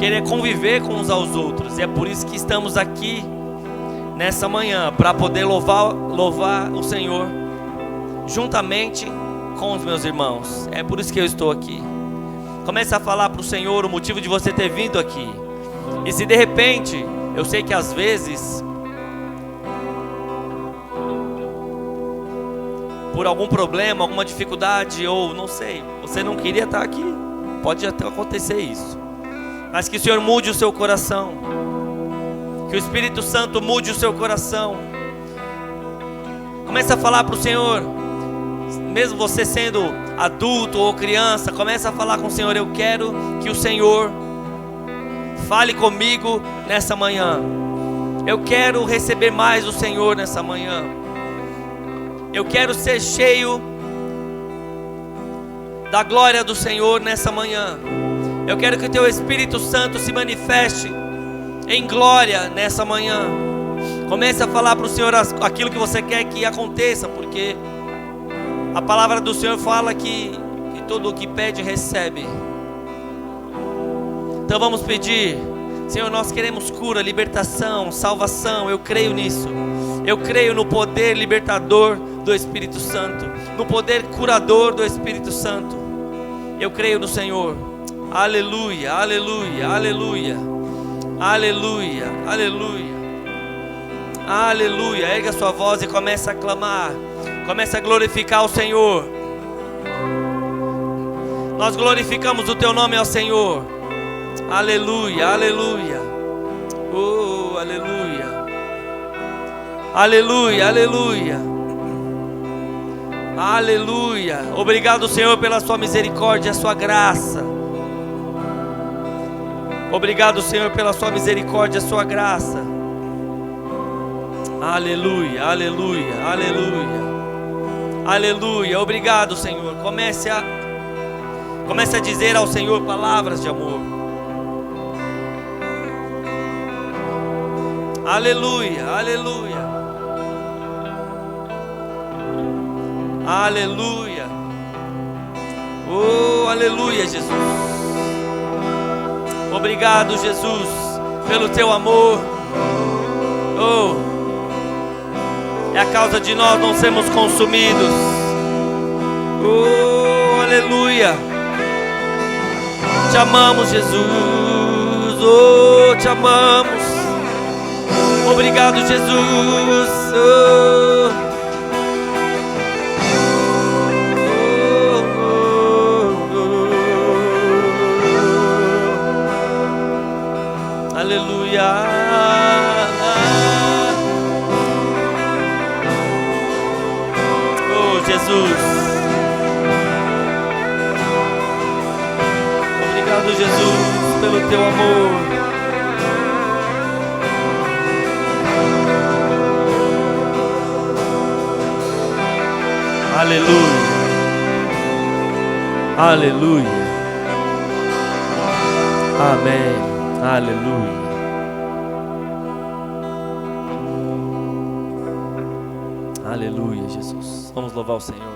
querer conviver com uns aos outros. E é por isso que estamos aqui nessa manhã, para poder louvar o Senhor juntamente com os meus irmãos. É por isso que eu estou aqui. Comece a falar para o Senhor o motivo de você ter vindo aqui. E se de repente, eu sei que às vezes, por algum problema, alguma dificuldade, ou não sei, você não queria estar aqui, pode até acontecer isso. Mas que o Senhor mude o seu coração, que o Espírito Santo mude o seu coração. Comece a falar para o Senhor, mesmo você sendo adulto ou criança, comece a falar com o Senhor: eu quero que o Senhor fale comigo nessa manhã. Eu quero receber mais o Senhor nessa manhã. Eu quero ser cheio da glória do Senhor nessa manhã. Eu quero que o Teu Espírito Santo se manifeste em glória nessa manhã. Comece a falar para o Senhor aquilo que você quer que aconteça, porque a palavra do Senhor fala que todo o que pede recebe. Então vamos pedir: Senhor, nós queremos cura, libertação, salvação. Eu creio nisso. Eu creio no poder libertador do Espírito Santo, no poder curador do Espírito Santo. Eu creio no Senhor. Aleluia, aleluia, aleluia, aleluia, aleluia, aleluia. Erga sua voz e comece a clamar, comece a glorificar o Senhor. Nós glorificamos o Teu nome, ó Senhor. Aleluia, aleluia, oh, aleluia, aleluia, aleluia, aleluia. Obrigado, Senhor, pela sua misericórdia e a sua graça. Obrigado, Senhor, pela sua misericórdia e a sua graça. Aleluia, aleluia, aleluia, aleluia. Obrigado, Senhor. Comece a dizer ao Senhor palavras de amor. Aleluia, aleluia, aleluia, oh, aleluia, Jesus. Obrigado, Jesus, pelo Teu amor. Oh, é a causa de nós não sermos consumidos. Oh, aleluia. Te amamos, Jesus. Oh, te amamos. Obrigado, Jesus. Oh. Aleluia. Oh, Jesus. Obrigado, Jesus, pelo Teu amor. Aleluia, aleluia, amém, aleluia, aleluia, Jesus. Vamos louvar o Senhor.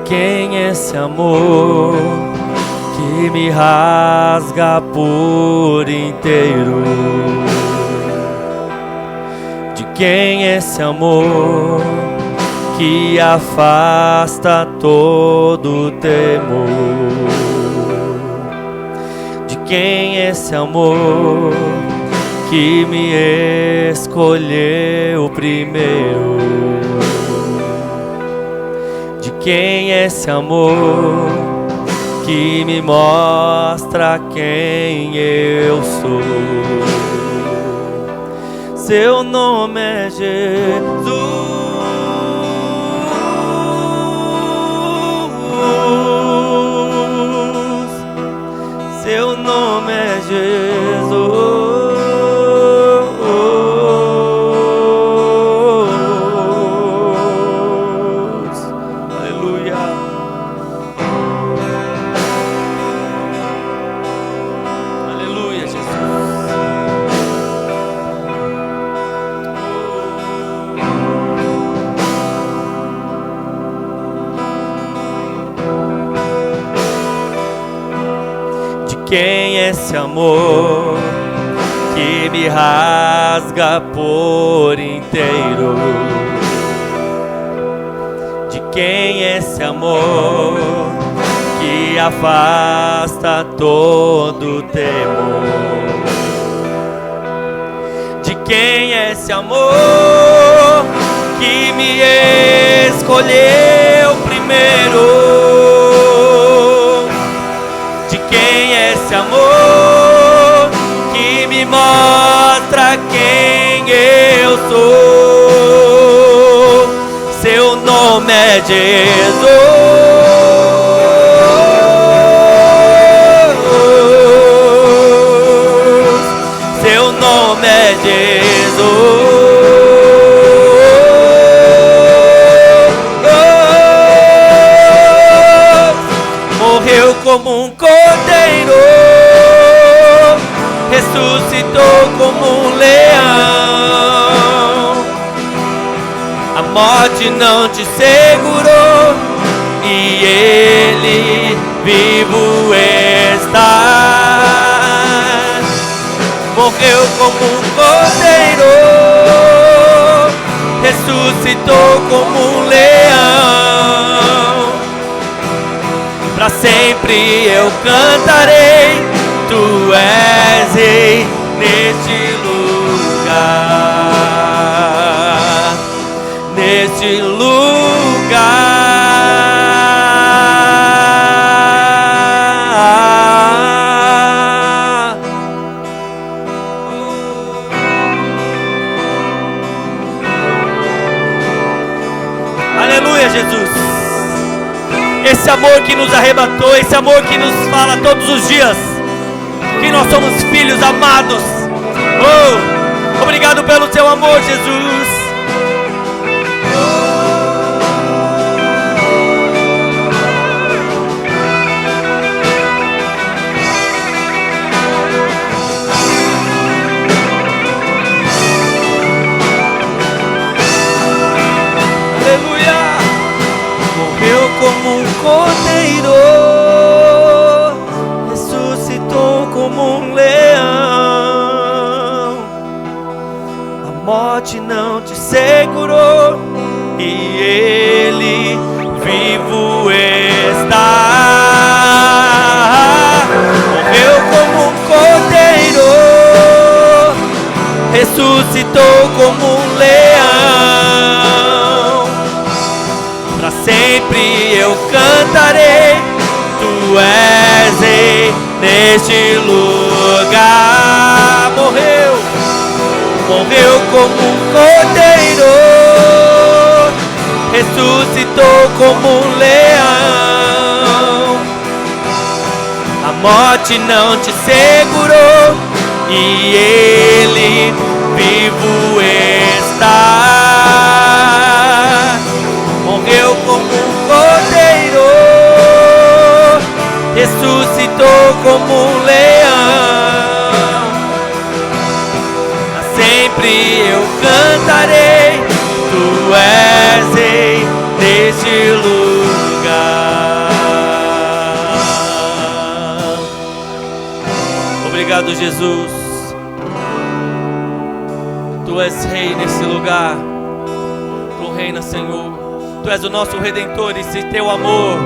Quem é esse amor que me rasga por inteiro? De quem é esse amor que afasta todo temor? quem é esse amor que me escolheu primeiro? De quem é esse amor que me mostra quem eu sou? Seu nome é Jesus. Seu nome é Jesus. Aleluia. Aleluia, Jesus. Quem é esse amor que me rasga por inteiro? De quem é esse amor que afasta todo temor? De quem é esse amor que me escolheu primeiro? Esse amor que me mostra quem eu sou. Seu nome é Jesus. Seu nome é Jesus. Morreu como um cordeiro, ressuscitou como um leão. A morte não te segurou e ele vivo está. Morreu como um cordeiro, ressuscitou como um leão. Pra sempre eu cantarei, tu és rei neste lugar, neste lugar. Aleluia, Jesus. Esse amor que nos arrebatou, esse amor que nos fala todos os dias que nós somos filhos amados. Oh, obrigado pelo teu amor, Jesus. Aleluia. Morreu como um cordeiro, ressuscitou como um leão. A morte não te segurou e ele vivo está. Morreu como um cordeiro, ressuscitou como um leão. Pra sempre eu cantarei, tu és rei neste lugar. Morreu como um cordeiro, ressuscitou como um leão. A morte não te segurou e ele vivo está. Morreu como um cordeiro, ressuscitou como um leão. Pra sempre eu cantarei, tu és rei neste lugar. Obrigado, Jesus. Tu és rei nesse lugar. Tu reina, Senhor. Tu és o nosso Redentor, esse teu amor,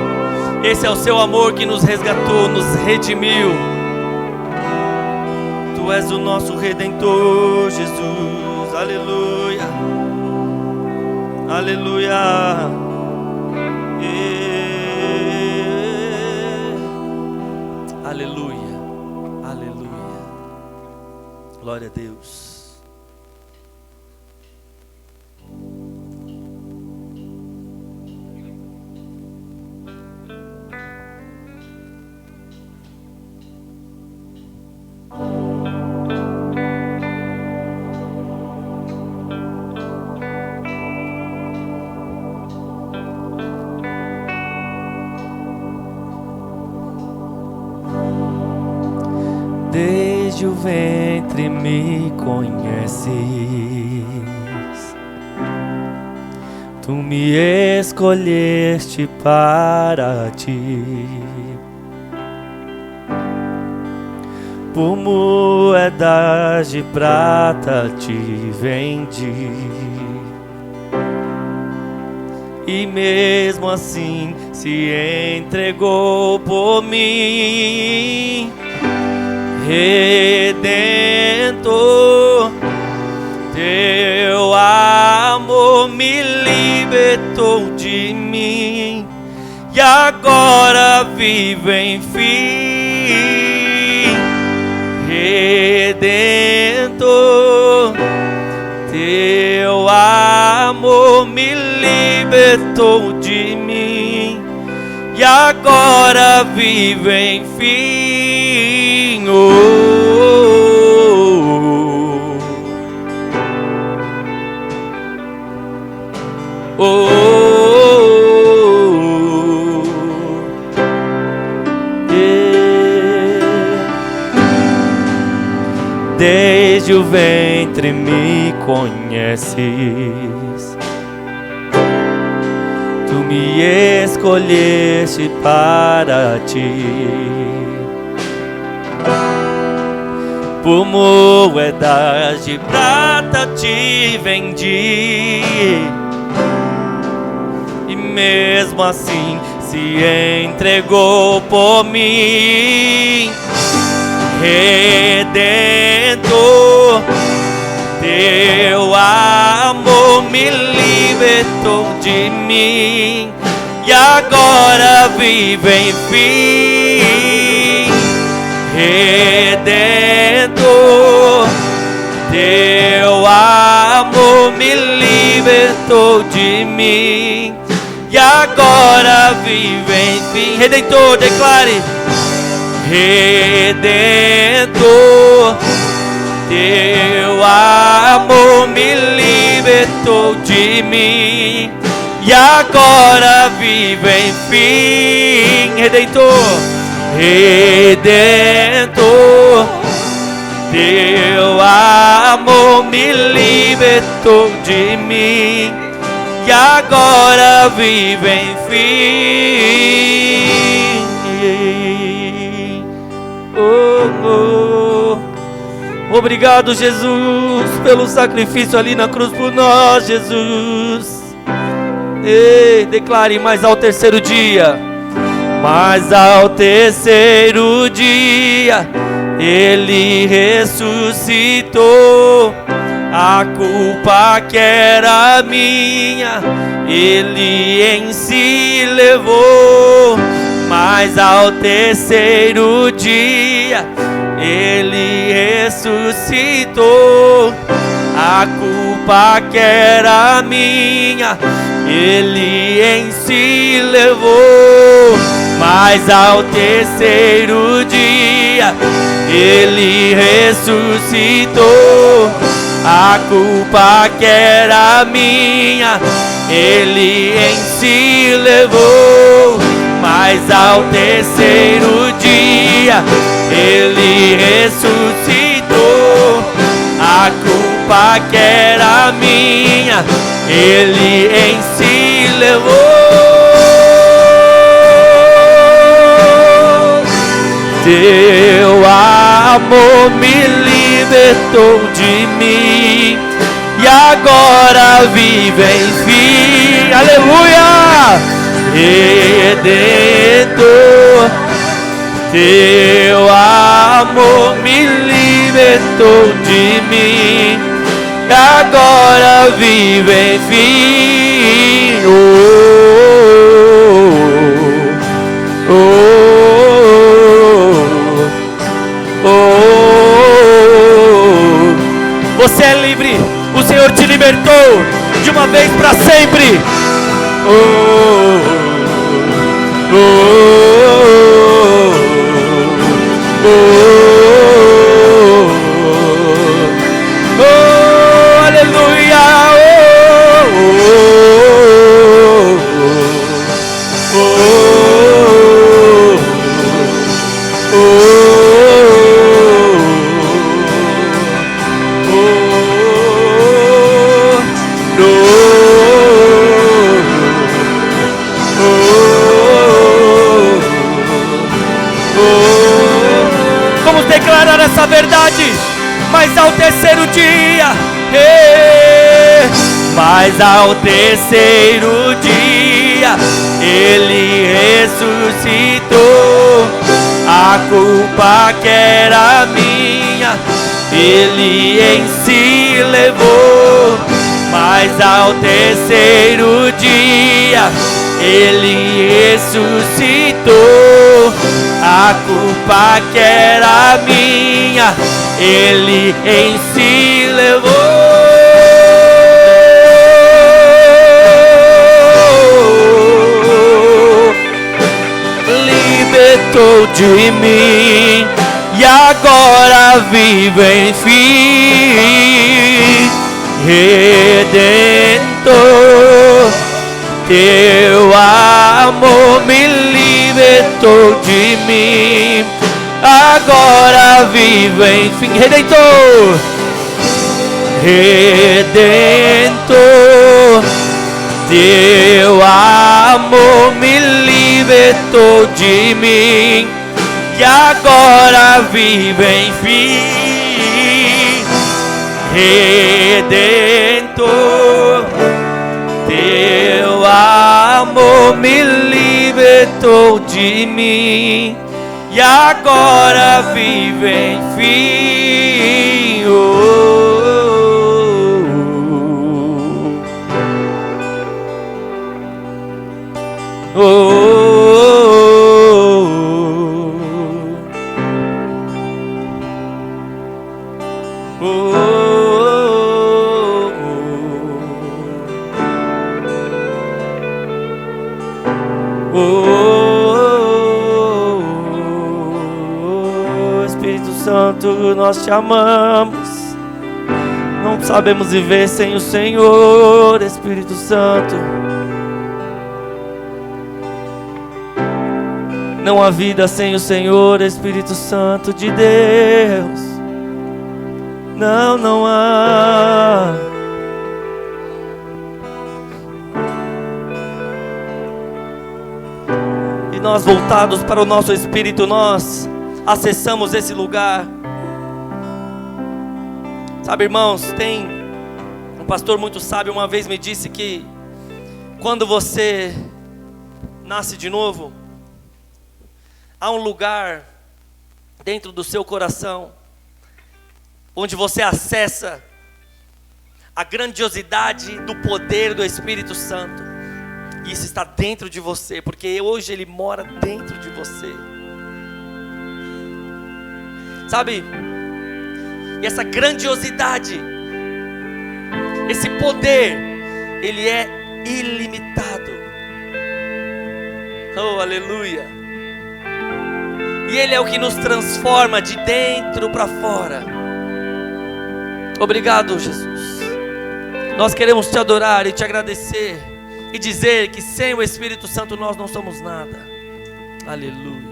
esse é o seu amor que nos resgatou, nos redimiu. Tu és o nosso Redentor, Jesus. Aleluia. Aleluia. Aleluia. Aleluia. Glória a Deus. Desde o ventre me conheces, Tu me escolheste para Ti. Por moedas de prata Te vendi, e mesmo assim se entregou por mim. Redentor, Teu amor me libertou de mim, e agora vivo enfim. Redentor, Teu amor me libertou de mim, e agora vivo enfim. Desde o ventre me conheces, Tu me escolheste para Ti. Por moedas de prata Te vendi, e mesmo assim se entregou por mim. Redentor, Teu amor me libertou de mim, e agora vivo enfim. Redentor, Teu amor me libertou de mim, e agora vivo enfim. Redentor, declare. Redentor, Teu amor me libertou de mim, e agora vivo enfim. Redentor, Redentor, Teu amor me libertou de mim, e agora vivo enfim. Obrigado, Jesus, pelo sacrifício ali na cruz por nós, Jesus. Ei, declare: mas ao terceiro dia, mas ao terceiro dia, Ele ressuscitou. A culpa que era minha, Ele em si levou. Mas ao terceiro dia, Ele ressuscitou. A culpa que era minha, Ele em si levou. Mas ao terceiro dia, Ele ressuscitou. A culpa que era minha, Ele em si levou. Mas ao terceiro dia, Ele ressuscitou. A culpa que era minha, Ele em si levou. Teu amor me libertou de mim, e agora vive enfim. Aleluia! Redentor, Teu amor me libertou libertou de mim, agora vive enfim. Você é livre, o Senhor te libertou de uma vez para sempre. Aleluia. Vamos declarar essa verdade. Mas ao terceiro dia, mas ao terceiro dia, Ele ressuscitou. A culpa que era minha, Ele em si levou. Mas ao terceiro dia, Ele ressuscitou. A culpa que era minha, Ele em si levou. Libertou de mim e agora vive enfim. Redentor, teu amor me libertou de mim, agora vivo enfim. Redentor, Redentor, teu amor me libertou de mim, e agora vivo enfim. Redentor, teu amor me libertou de mim, e agora vive enfim. Espírito Santo, nós te amamos. Não sabemos viver sem o Senhor, Espírito Santo. Não há vida sem o Senhor, Espírito Santo de Deus. Não, não há. E nós, voltados para o nosso Espírito, nós acessamos esse lugar. Sabe, irmãos, tem um pastor muito sábio uma vez me disse que quando você nasce de novo, há um lugar dentro do seu coração onde você acessa a grandiosidade do poder do Espírito Santo. E isso está dentro de você, porque hoje Ele mora dentro de você. Sabe? E essa grandiosidade, esse poder, ele é ilimitado. Oh, aleluia! E Ele é o que nos transforma de dentro para fora. Obrigado, Jesus. Nós queremos te adorar e te agradecer e dizer que sem o Espírito Santo nós não somos nada. Aleluia.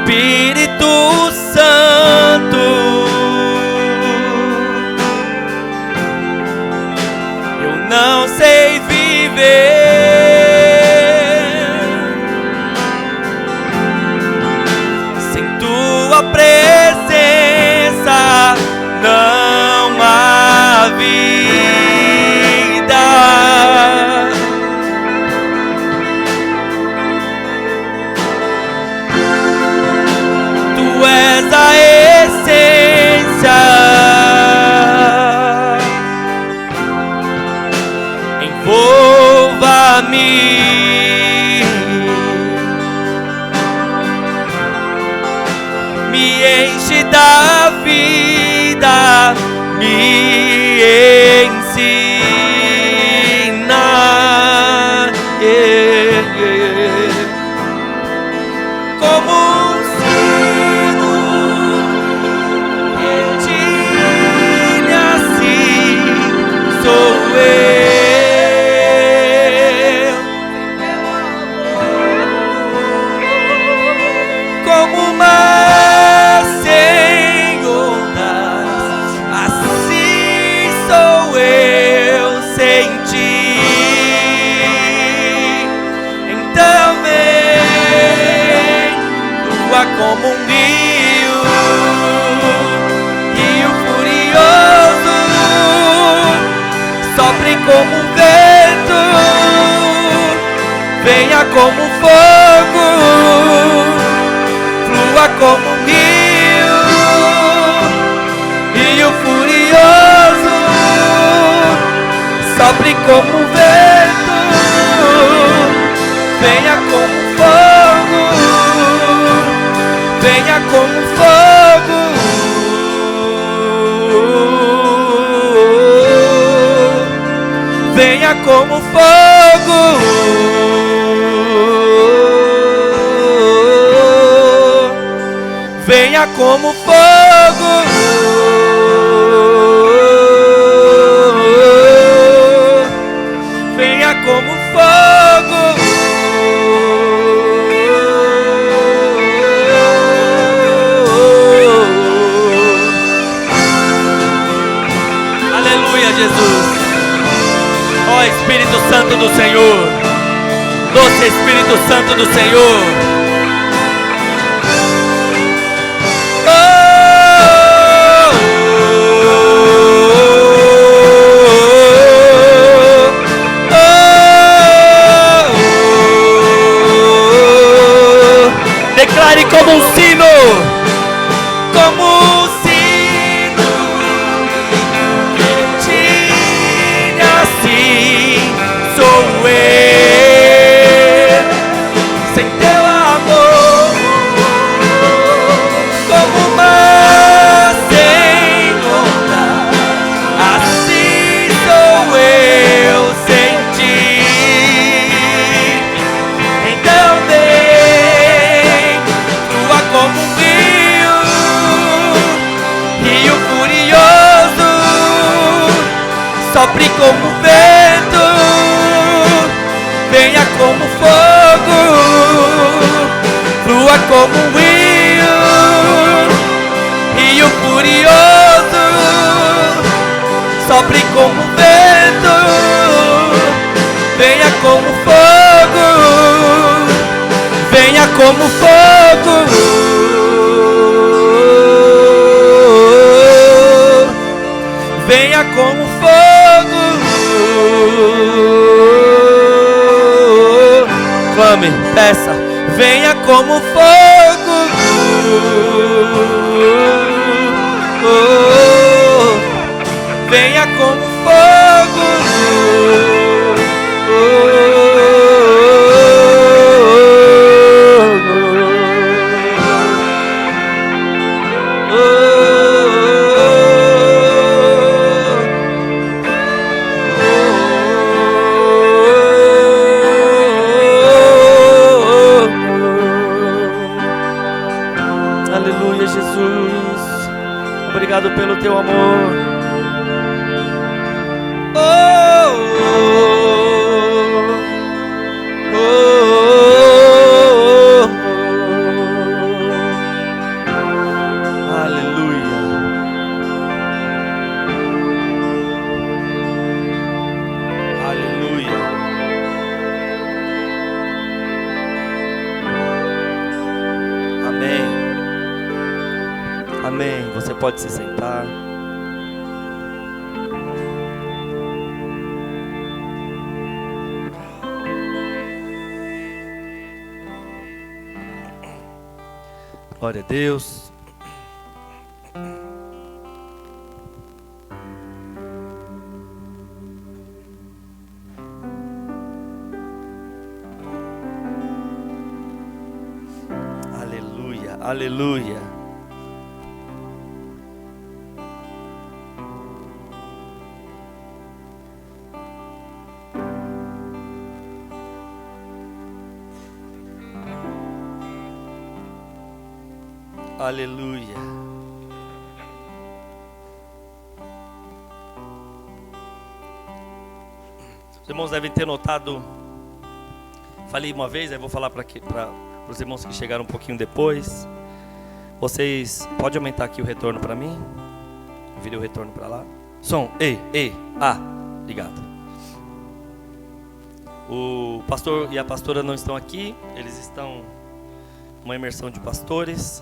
Espírito Santo, eu não sei viver sem tua presença, não há vida. Tu és a essência, envolva-me, me enche da vida, me ensina, como um sino que assim sou eu, como mar sem ondas, assim sou eu sem ti. Então vem, flua como um rio, rio furioso, sopre como um vento, venha como fogo, flua como um rio, rio furioso, sopre como um vento, venha como fogo, venha como fogo. Venha como fogo, venha como fogo, venha como fogo. Aleluia, Jesus. Ó Espírito Santo do Senhor, doce Espírito Santo do Senhor. Declare como um sino, como um sino que assim sou eu, sem teu amor, como mar sem onda, assim sou eu sem ti. Então vem, flua como um rio, rio furioso, sopre como vento, venha como fogo, flua como um rio, rio furioso, sopre como vento, venha como fogo, venha como fogo, venha como fogo. Clame, peça, venha como fogo, venha como fogo. Aleluia, Jesus. Obrigado pelo teu amor. Amém. Você pode se sentar. Glória a Deus. Aleluia, aleluia. Aleluia. Os irmãos devem ter notado. Falei uma vez, aí vou falar para os irmãos que chegaram um pouquinho depois. Vocês podem aumentar aqui o retorno para mim? Virei o retorno para lá. Som, obrigado. O pastor e a pastora não estão aqui. Eles estão numa imersão de pastores.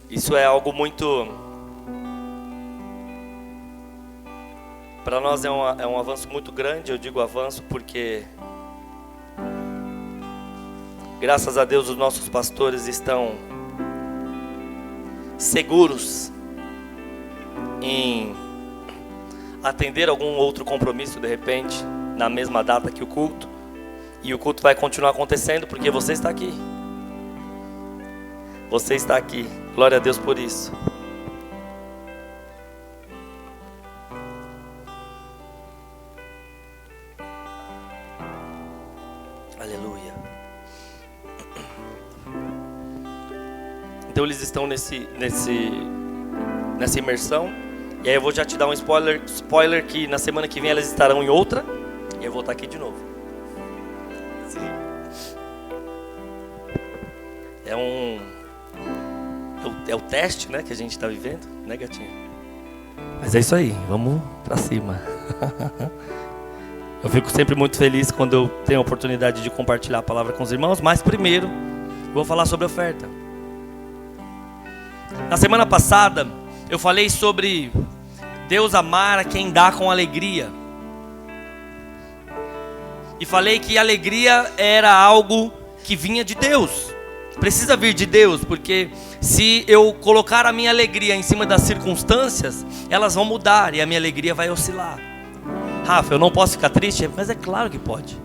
Isso é algo muito... Para nós é um avanço muito grande. Eu digo avanço porque... Graças a Deus os nossos pastores estão seguros em atender algum outro compromisso de repente, na mesma data que o culto. E o culto vai continuar acontecendo porque você está aqui. Você está aqui. Glória a Deus por isso. Aleluia. Então eles estão nessa imersão. E aí eu vou já te dar um spoiler que na semana que vem elas estarão em outra. E eu vou estar aqui de novo. Sim. É o teste, né, que a gente está vivendo, né, gatinha? Mas é isso aí, vamos pra cima. Eu fico sempre muito feliz quando eu tenho a oportunidade de compartilhar a palavra com os irmãos. Mas primeiro, vou falar sobre oferta. Na semana passada, eu falei sobre Deus amar a quem dá com alegria. E falei que alegria era algo que vinha de Deus. Precisa vir de Deus, porque se eu colocar a minha alegria em cima das circunstâncias, elas vão mudar e a minha alegria vai oscilar. Rafa, eu não posso ficar triste? Mas é claro que pode.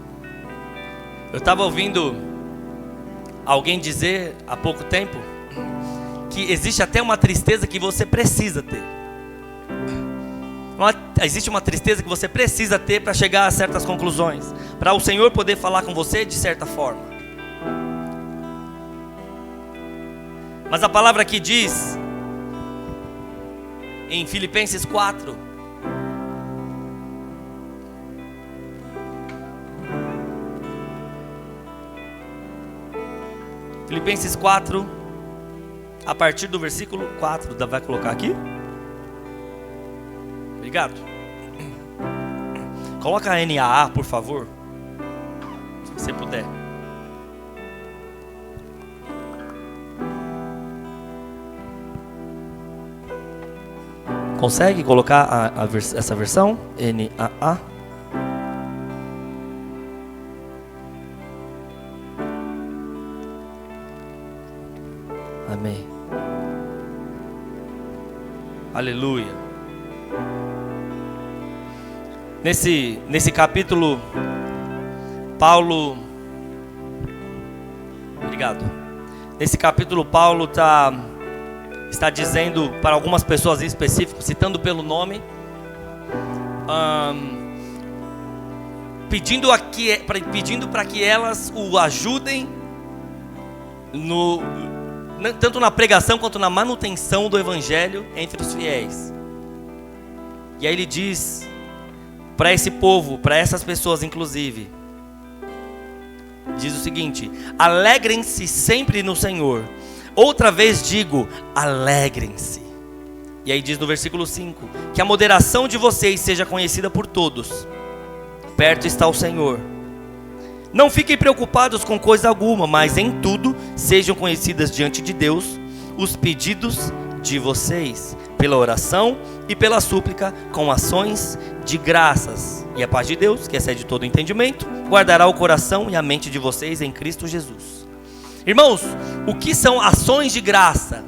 Eu estava ouvindo alguém dizer há pouco tempo que existe até uma tristeza que você precisa ter. Existe uma tristeza que você precisa ter para chegar a certas conclusões, para o Senhor poder falar com você de certa forma. Mas a palavra aqui diz, em Filipenses 4, Filipenses 4, a partir do versículo 4, vai colocar aqui? Obrigado. Coloca a NAA, por favor, se você puder. Consegue colocar essa versão? NAA. Amém. Aleluia. Nesse capítulo, Paulo... Obrigado. Nesse capítulo, Paulo está dizendo para algumas pessoas em específico, citando pelo nome, pedindo para que elas o ajudem tanto na pregação quanto na manutenção do evangelho entre os fiéis. E aí ele diz para esse povo, para essas pessoas inclusive, diz o seguinte: alegrem-se sempre no Senhor. Outra vez digo, alegrem-se. E aí diz no versículo 5, que a moderação de vocês seja conhecida por todos. Perto está o Senhor. Não fiquem preocupados com coisa alguma, mas em tudo sejam conhecidas diante de Deus os pedidos de vocês, pela oração e pela súplica, com ações de graças. E a paz de Deus, que excede todo entendimento, guardará o coração e a mente de vocês em Cristo Jesus. Irmãos, o que são ações de graça?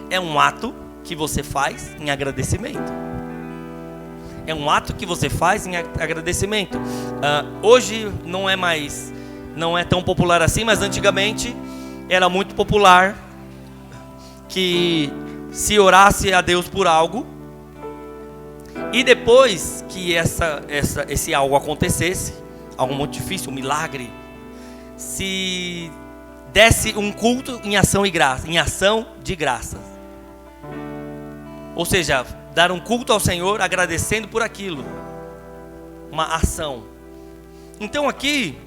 É um ato que você faz em agradecimento. É um ato que você faz em agradecimento. Hoje não é tão popular assim, mas antigamente era muito popular que se orasse a Deus por algo, e depois que esse algo acontecesse, algo muito difícil, um milagre, se desse um culto em ação de graças. Ou seja, dar um culto ao Senhor agradecendo por aquilo. Uma ação. Então aqui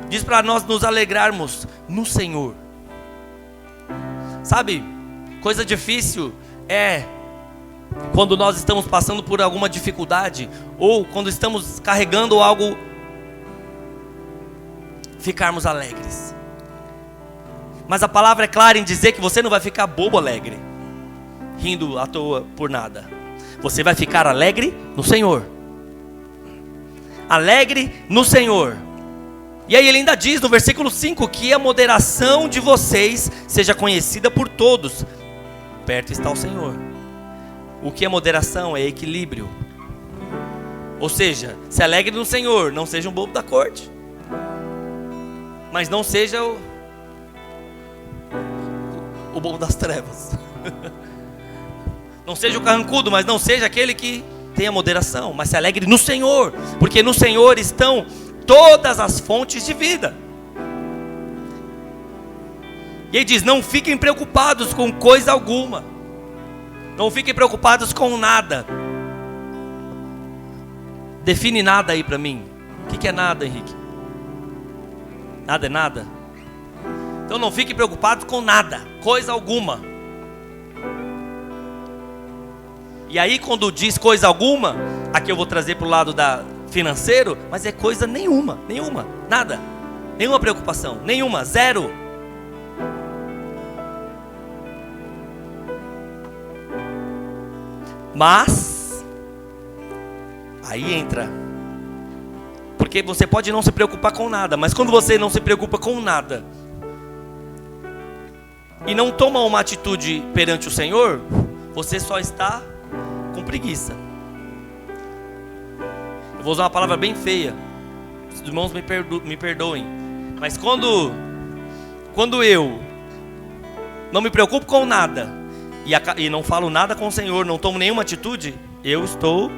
diz para nós nos alegrarmos no Senhor. Sabe, coisa difícil é quando nós estamos passando por alguma dificuldade, ou quando estamos carregando algo, ficarmos alegres. Mas a palavra é clara em dizer que você não vai ficar bobo alegre, rindo à toa por nada. Você vai ficar alegre no Senhor. Alegre no Senhor. E aí ele ainda diz no versículo 5 que a moderação de vocês seja conhecida por todos. Perto está o Senhor. O que é moderação? É equilíbrio. Ou seja, se alegre no Senhor, não seja um bobo da corte, mas não seja o bobo das trevas. Não seja o carrancudo, mas não seja aquele que tem a moderação, mas se alegre no Senhor, porque no Senhor estão todas as fontes de vida. E ele diz: não fiquem preocupados com coisa alguma, não fiquem preocupados com nada. Define nada aí para mim. O que é nada, Henrique? Nada é nada? Então não fiquem preocupados com nada, coisa alguma. E aí quando diz coisa alguma, aqui eu vou trazer para o lado financeiro, mas é coisa nenhuma, nada, nenhuma preocupação, nenhuma, zero. Mas aí entra, porque você pode não se preocupar com nada, mas quando você não se preocupa com nada e não toma uma atitude perante o Senhor, você só está com preguiça. Eu vou usar uma palavra bem feia, os irmãos me perdoem, mas quando eu não me preocupo com nada e não falo nada com o Senhor, não tomo nenhuma atitude, eu estou,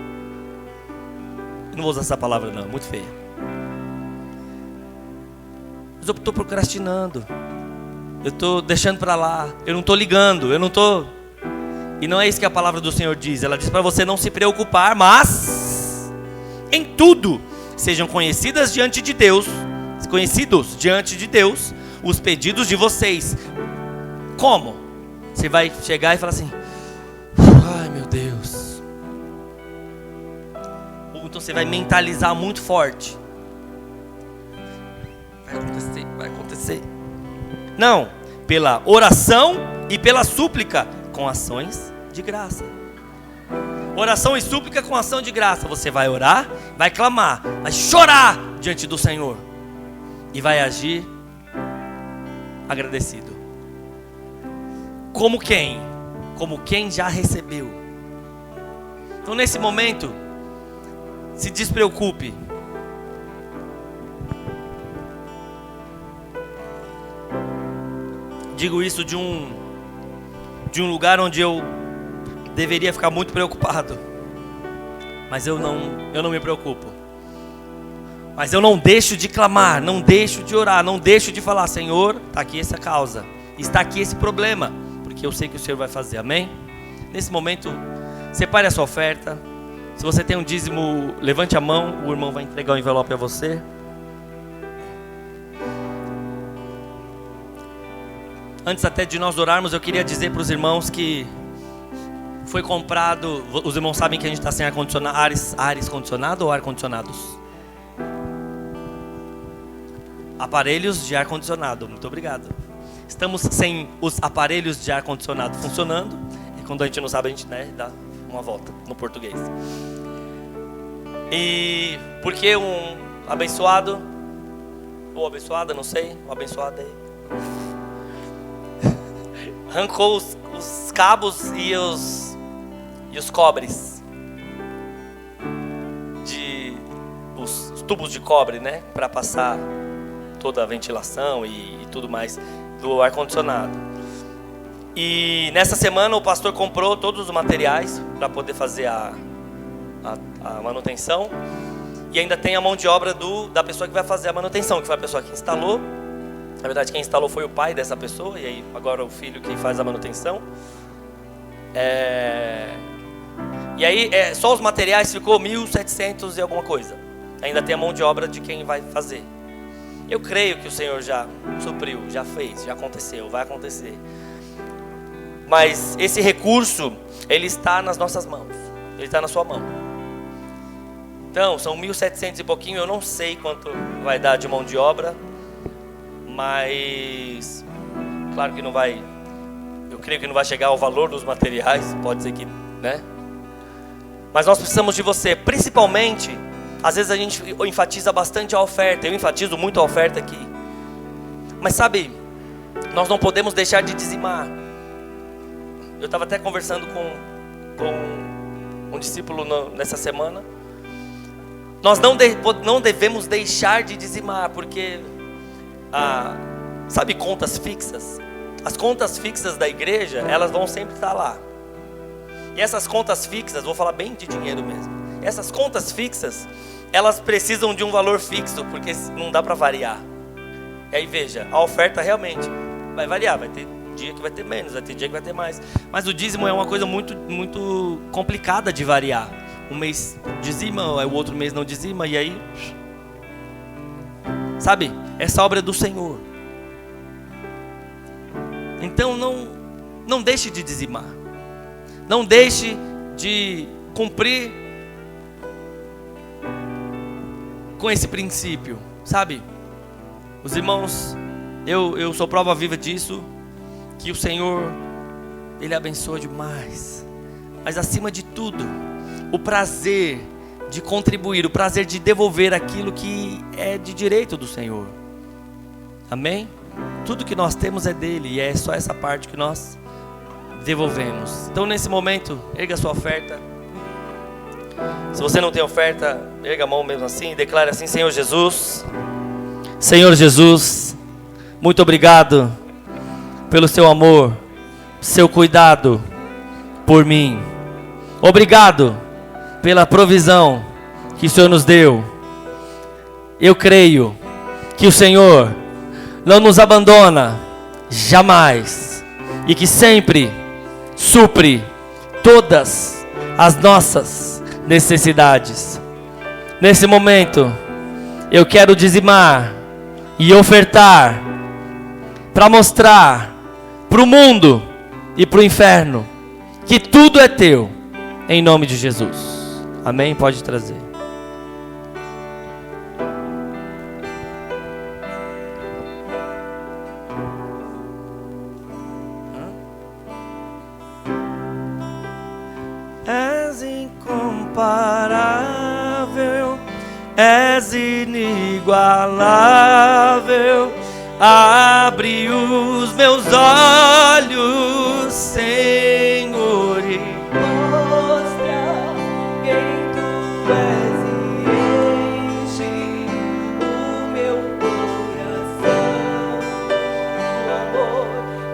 não vou usar essa palavra não, é muito feia, mas eu estou procrastinando, eu estou deixando para lá, eu não estou ligando, e não é isso que a palavra do Senhor diz. Ela diz para você não se preocupar, mas em tudo sejam conhecidos diante de Deus os pedidos de vocês. Como? Você vai chegar e falar assim: ai meu Deus. Ou então você vai mentalizar muito forte: vai acontecer. Não, pela oração e pela súplica, com ações de graça. Oração e súplica com ação de graça. Você vai orar, vai clamar, vai chorar diante do Senhor e vai agir agradecido. Como quem? Como quem já recebeu. Então nesse momento, se despreocupe. Digo isso de um lugar onde eu deveria ficar muito preocupado, mas eu não me preocupo. Mas eu não deixo de clamar, não deixo de orar, não deixo de falar: Senhor, está aqui essa causa, está aqui esse problema, porque eu sei que o Senhor vai fazer, amém? Nesse momento, separe a sua oferta. Se você tem um dízimo, levante a mão, o irmão vai entregar o envelope a você. Antes até de nós orarmos, eu queria dizer para os irmãos que foi comprado, os irmãos sabem que a gente está sem ar-condicionado, ares condicionado ou ar-condicionados? aparelhos de ar-condicionado. Muito obrigado. Estamos sem os aparelhos de ar-condicionado funcionando. E quando a gente não sabe, a gente, né, dá uma volta no português. E porque um abençoado, ou abençoada, não sei, o abençoado aí, arrancou os cabos e os cobres, os tubos de cobre, né, para passar toda a ventilação e tudo mais do ar-condicionado. E nessa semana o pastor comprou todos os materiais para poder fazer a manutenção. E ainda tem a mão de obra da pessoa que vai fazer a manutenção, que foi a pessoa que instalou. Na verdade, quem instalou foi o pai dessa pessoa, e aí agora o filho que faz a manutenção. E aí só os materiais ficou 1.700 e alguma coisa. Ainda tem a mão de obra de quem vai fazer. Eu creio que o Senhor já supriu, já fez, já aconteceu, vai acontecer. Mas esse recurso, ele está nas nossas mãos. Ele está na sua mão. Então, são 1.700 e pouquinho. Eu não sei quanto vai dar de mão de obra. Mas, claro que não vai. Eu creio que não vai chegar ao valor dos materiais. Pode ser que, né? Mas nós precisamos de você. Principalmente, às vezes a gente enfatiza bastante a oferta. Eu enfatizo muito a oferta aqui. Mas sabe, nós não podemos deixar de dizimar. Eu estava até conversando com um discípulo nessa semana. Nós não devemos deixar de dizimar, porque, sabe, contas fixas? As contas fixas da igreja, elas vão sempre estar lá. E essas contas fixas, vou falar bem de dinheiro mesmo. Essas contas fixas, elas precisam de um valor fixo, porque não dá para variar. E aí veja, a oferta realmente vai variar, vai ter dia que vai ter menos, vai ter dia que vai ter mais. Mas o dízimo é uma coisa muito, muito complicada de variar. Um mês dizima, o outro mês não dizima, e aí, sabe, essa obra é do Senhor. Então não deixe de dizimar. Não deixe de cumprir com esse princípio, sabe? Os irmãos, eu sou prova viva disso, que o Senhor, Ele abençoa demais. Mas acima de tudo, o prazer de contribuir, o prazer de devolver aquilo que é de direito do Senhor. Amém? Tudo que nós temos é dele, e é só essa parte que nós devolvemos. Então nesse momento, erga a sua oferta. Se você não tem oferta, erga a mão mesmo assim e declare assim: Senhor Jesus, Senhor Jesus, muito obrigado pelo seu amor, seu cuidado por mim. Obrigado pela provisão que o Senhor nos deu. Eu creio que o Senhor não nos abandona jamais, e que sempre supre todas as nossas necessidades. Nesse momento, eu quero dizimar e ofertar para mostrar para o mundo e para o inferno que tudo é teu, em nome de Jesus. Amém? Pode trazer. És incomparável, és inigualável. Abre os meus olhos, Senhor, e mostra quem tu és, e enche o meu coração do amor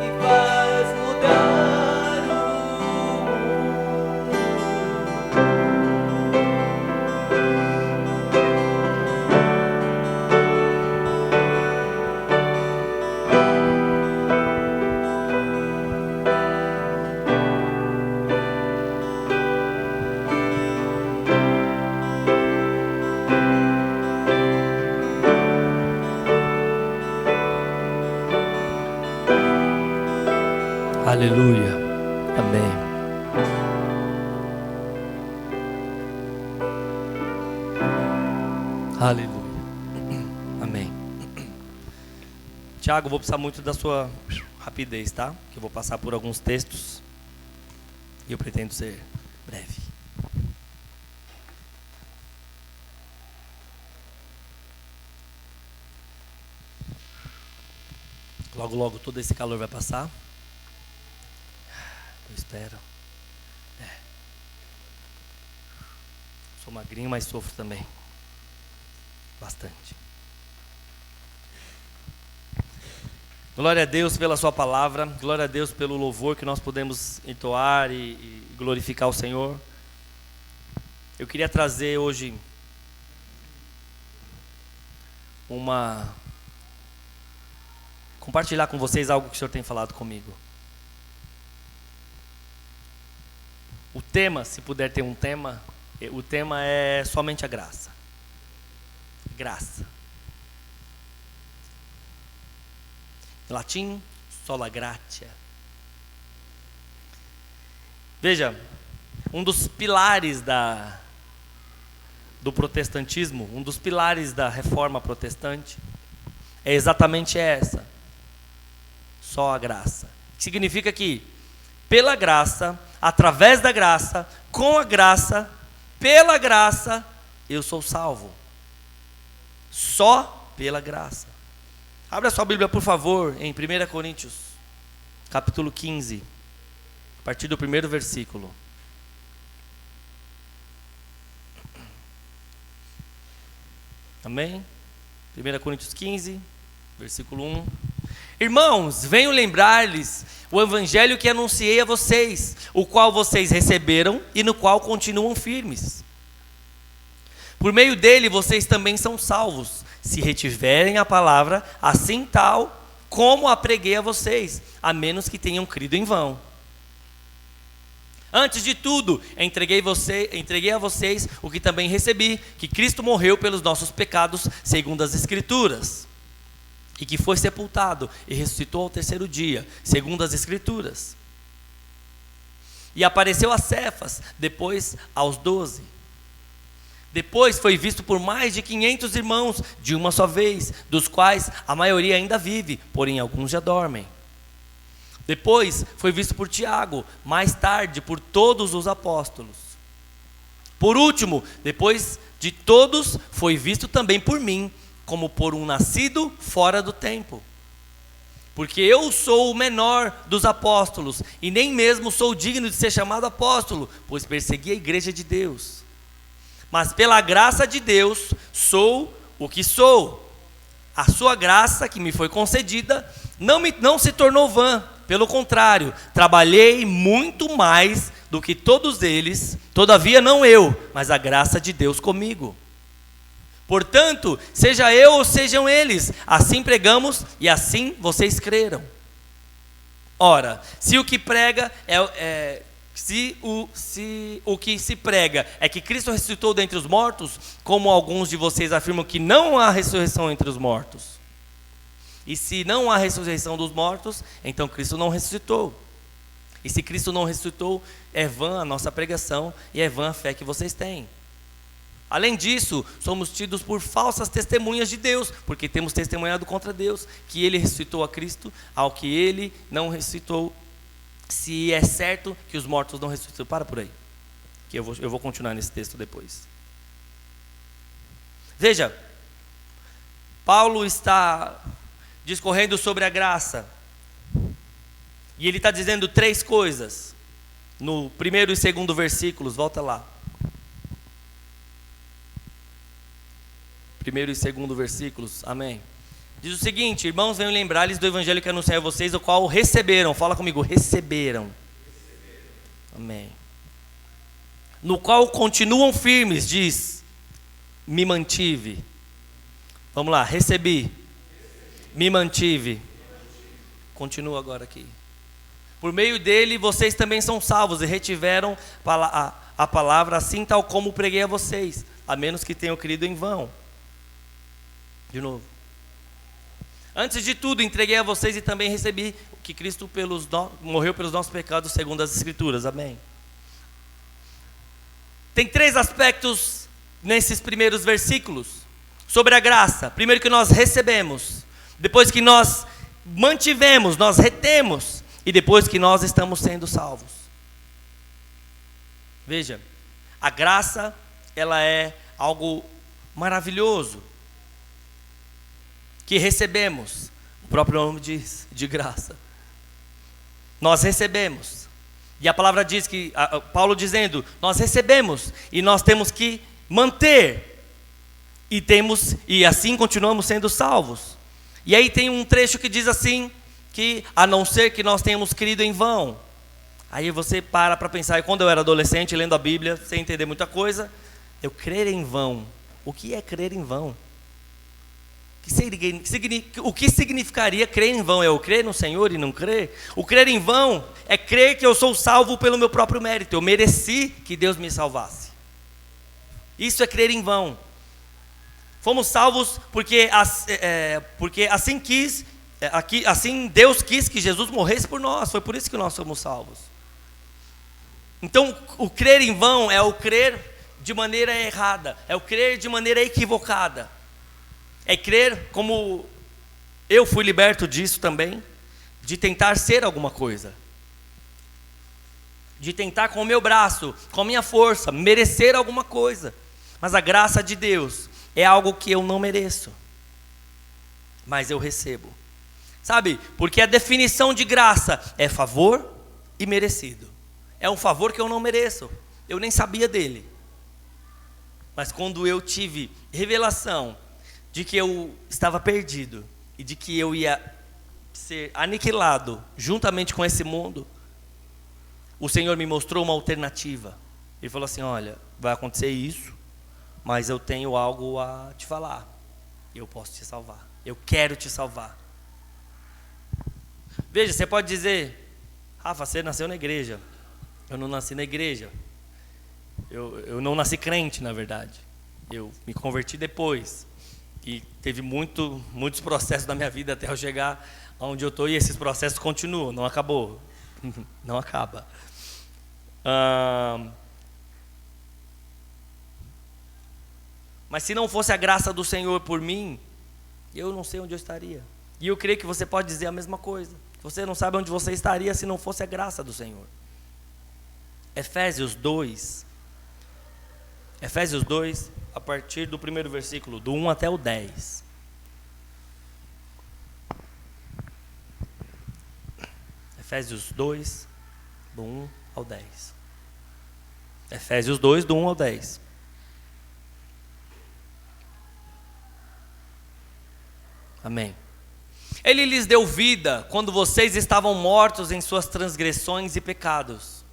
e faz mudar o Aleluia. Amém. Aleluia. Amém. Tiago, vou precisar muito da sua rapidez, tá? Que eu vou passar por alguns textos e eu pretendo ser breve. Logo, logo todo esse calor vai passar. Eu espero. Sou magrinho, mas sofro também. Bastante. Glória a Deus pela sua palavra. Glória a Deus pelo louvor que nós podemos entoar e glorificar o Senhor. Eu queria trazer hoje compartilhar com vocês algo que o Senhor tem falado comigo. O tema, se puder ter um tema, o tema é somente a graça. Graça. Em latim, sola gratia. Veja, um dos pilares do protestantismo, um dos pilares da reforma protestante, é exatamente essa. Só a graça. Significa que, pela graça, através da graça, com a graça, pela graça, eu sou salvo. Só pela graça. Abra sua Bíblia, por favor, em 1 Coríntios, capítulo 15, a partir do 1º versículo. Amém? 1 Coríntios 15, versículo 1. Irmãos, venho lembrar-lhes o evangelho que anunciei a vocês, o qual vocês receberam e no qual continuam firmes. Por meio dele vocês também são salvos, se retiverem a palavra assim tal como a preguei a vocês, a menos que tenham crido em vão. Antes de tudo, entreguei a vocês o que também recebi, que Cristo morreu pelos nossos pecados, segundo as Escrituras, e que foi sepultado e ressuscitou ao 3º dia, segundo as Escrituras. E apareceu a Cefas, depois aos 12. Depois foi visto por mais de 500 irmãos, de uma só vez, dos quais a maioria ainda vive, porém alguns já dormem. Depois foi visto por Tiago, mais tarde por todos os apóstolos. Por último, depois de todos, foi visto também por mim, como por um nascido fora do tempo. Porque eu sou o menor dos apóstolos, e nem mesmo sou digno de ser chamado apóstolo, pois persegui a igreja de Deus. Mas pela graça de Deus, sou o que sou. A sua graça que me foi concedida, não se tornou vã. Pelo contrário, trabalhei muito mais do que todos eles, todavia não eu, mas a graça de Deus comigo. Portanto, seja eu ou sejam eles, assim pregamos e assim vocês creram. Ora, se o que se prega é que Cristo ressuscitou dentre os mortos, como alguns de vocês afirmam que não há ressurreição entre os mortos. E se não há ressurreição dos mortos, então Cristo não ressuscitou. E se Cristo não ressuscitou, é vã a nossa pregação e é vã a fé que vocês têm. Além disso, somos tidos por falsas testemunhas de Deus, porque temos testemunhado contra Deus, que Ele ressuscitou a Cristo, ao que Ele não ressuscitou, se é certo que os mortos não ressuscitam. Para por aí, que eu vou continuar nesse texto depois. Veja, Paulo está discorrendo sobre a graça, e ele está dizendo 3 coisas, no 1º e 2º versículos, volta lá. 1º e 2º versículos, amém. Diz o seguinte: irmãos, venho lembrar-lhes do evangelho que anunciei a vocês, o qual receberam, fala comigo, receberam. Amém. No qual continuam firmes, diz, me mantive. Vamos lá, recebi, me mantive. Continua agora aqui. Por meio dele vocês também são salvos e retiveram a palavra assim tal como preguei a vocês, a menos que tenham crido em vão. De novo. Antes de tudo, entreguei a vocês e também recebi que Cristo morreu pelos nossos pecados, segundo as Escrituras. Amém. Tem 3 aspectos nesses primeiros versículos sobre a graça. Primeiro, que nós recebemos. Depois, que nós mantivemos, nós retemos, e depois que nós estamos sendo salvos. Veja, a graça, ela é algo maravilhoso, que recebemos, o próprio nome diz, de graça. Nós recebemos, e a palavra diz que, Paulo dizendo, nós recebemos, e nós temos que manter, e assim continuamos sendo salvos. E aí tem um trecho que diz assim, que a não ser que nós tenhamos crido em vão. Aí você para pensar, e quando eu era adolescente, lendo a Bíblia, sem entender muita coisa, eu crer em vão. O que é crer em vão? O que significaria crer em vão? É eu crer no Senhor e não crer? O crer em vão é crer que eu sou salvo pelo meu próprio mérito. Eu mereci que Deus me salvasse. Isso é crer em vão. Fomos salvos porque assim Deus quis que Jesus morresse por nós. Foi por isso que nós somos salvos. Então, o crer em vão é o crer de maneira errada, é o crer de maneira equivocada. É crer como eu fui liberto disso também, de tentar ser alguma coisa. De tentar com o meu braço, com a minha força, merecer alguma coisa. Mas a graça de Deus é algo que eu não mereço, mas eu recebo. Sabe, porque a definição de graça é favor e merecido. É um favor que eu não mereço, eu nem sabia dele. Mas quando eu tive revelação de que eu estava perdido e de que eu ia ser aniquilado juntamente com esse mundo, o Senhor me mostrou uma alternativa. Ele falou assim: olha, vai acontecer isso, mas eu tenho algo a te falar. Eu posso te salvar, eu quero te salvar. Veja, você pode dizer: Rafa, você nasceu na igreja. Eu não nasci na igreja. Eu não nasci crente, na verdade. Eu me converti depois. E teve muitos processos na minha vida até eu chegar onde eu estou. E esses processos continuam, não acabou. Não acaba. Mas se não fosse a graça do Senhor por mim, eu não sei onde eu estaria. E eu creio que você pode dizer a mesma coisa. Você não sabe onde você estaria se não fosse a graça do Senhor. Efésios 2, a partir do primeiro versículo, do 1 até o 10. Efésios 2, do 1 ao 10. Efésios 2, do 1 ao 10. Amém. Ele lhes deu vida quando vocês estavam mortos em suas transgressões e pecados,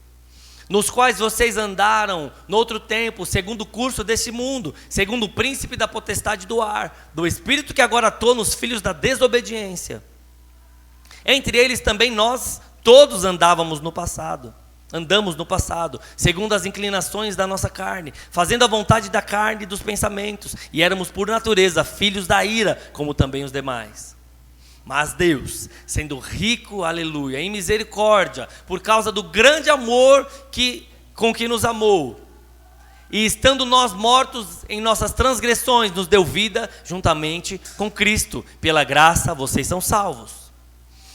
nos quais vocês andaram no outro tempo, segundo o curso deste mundo, segundo o príncipe da potestade do ar, do espírito que agora atua nos filhos da desobediência. Entre eles também nós todos andamos no passado, segundo as inclinações da nossa carne, fazendo a vontade da carne e dos pensamentos, e éramos por natureza filhos da ira, como também os demais. Mas Deus, sendo rico, aleluia, em misericórdia, por causa do grande amor com que nos amou, e estando nós mortos em nossas transgressões, nos deu vida juntamente com Cristo. Pela graça vocês são salvos.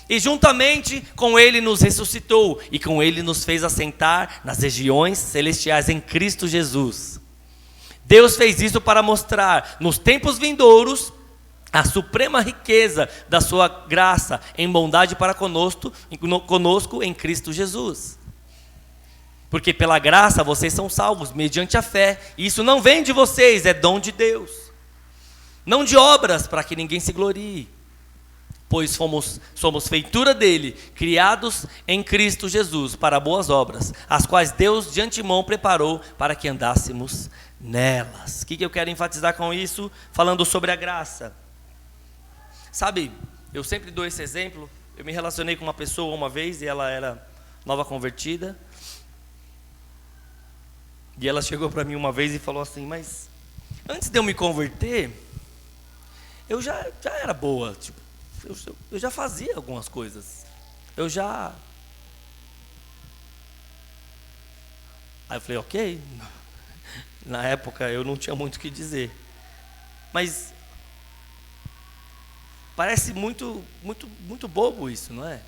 E juntamente com Ele nos ressuscitou, e com Ele nos fez assentar nas regiões celestiais em Cristo Jesus. Deus fez isso para mostrar nos tempos vindouros a suprema riqueza da sua graça em bondade para conosco em Cristo Jesus. Porque pela graça vocês são salvos, mediante a fé. E isso não vem de vocês, é dom de Deus. Não de obras, para que ninguém se glorie. Pois somos feitura dele, criados em Cristo Jesus, para boas obras, as quais Deus de antemão preparou para que andássemos nelas. O que eu quero enfatizar com isso? Falando sobre a graça. Sabe, eu sempre dou esse exemplo. Eu me relacionei com uma pessoa uma vez e ela era nova convertida. E ela chegou para mim uma vez e falou assim: mas antes de eu me converter, eu já era boa. Tipo, eu já fazia algumas coisas. Aí eu falei: ok. Na época eu não tinha muito o que dizer. Mas Parece muito bobo isso, não é?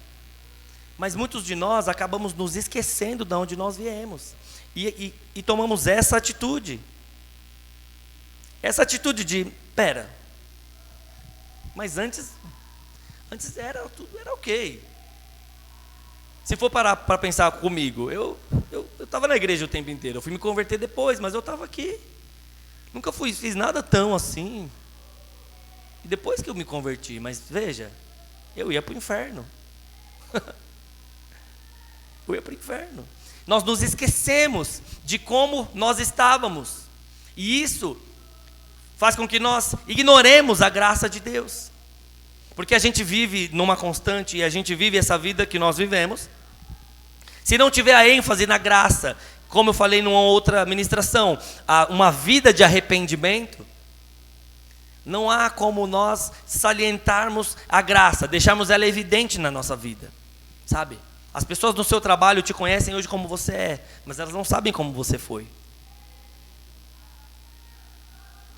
Mas muitos de nós acabamos nos esquecendo de onde nós viemos. E tomamos essa atitude. Essa atitude de, pera, mas antes tudo era ok. Se for parar para pensar comigo, eu estava na igreja o tempo inteiro. Eu fui me converter depois, mas eu estava aqui. Nunca fiz nada tão assim. E depois que eu me converti, mas veja, eu ia para o inferno. Eu ia para o inferno. Nós nos esquecemos de como nós estávamos. E isso faz com que nós ignoremos a graça de Deus. Porque a gente vive numa constante, e a gente vive essa vida que nós vivemos. Se não tiver a ênfase na graça, como eu falei numa outra ministração, uma vida de arrependimento, não há como nós salientarmos a graça, deixarmos ela evidente na nossa vida, sabe? As pessoas no seu trabalho te conhecem hoje como você é, mas elas não sabem como você foi.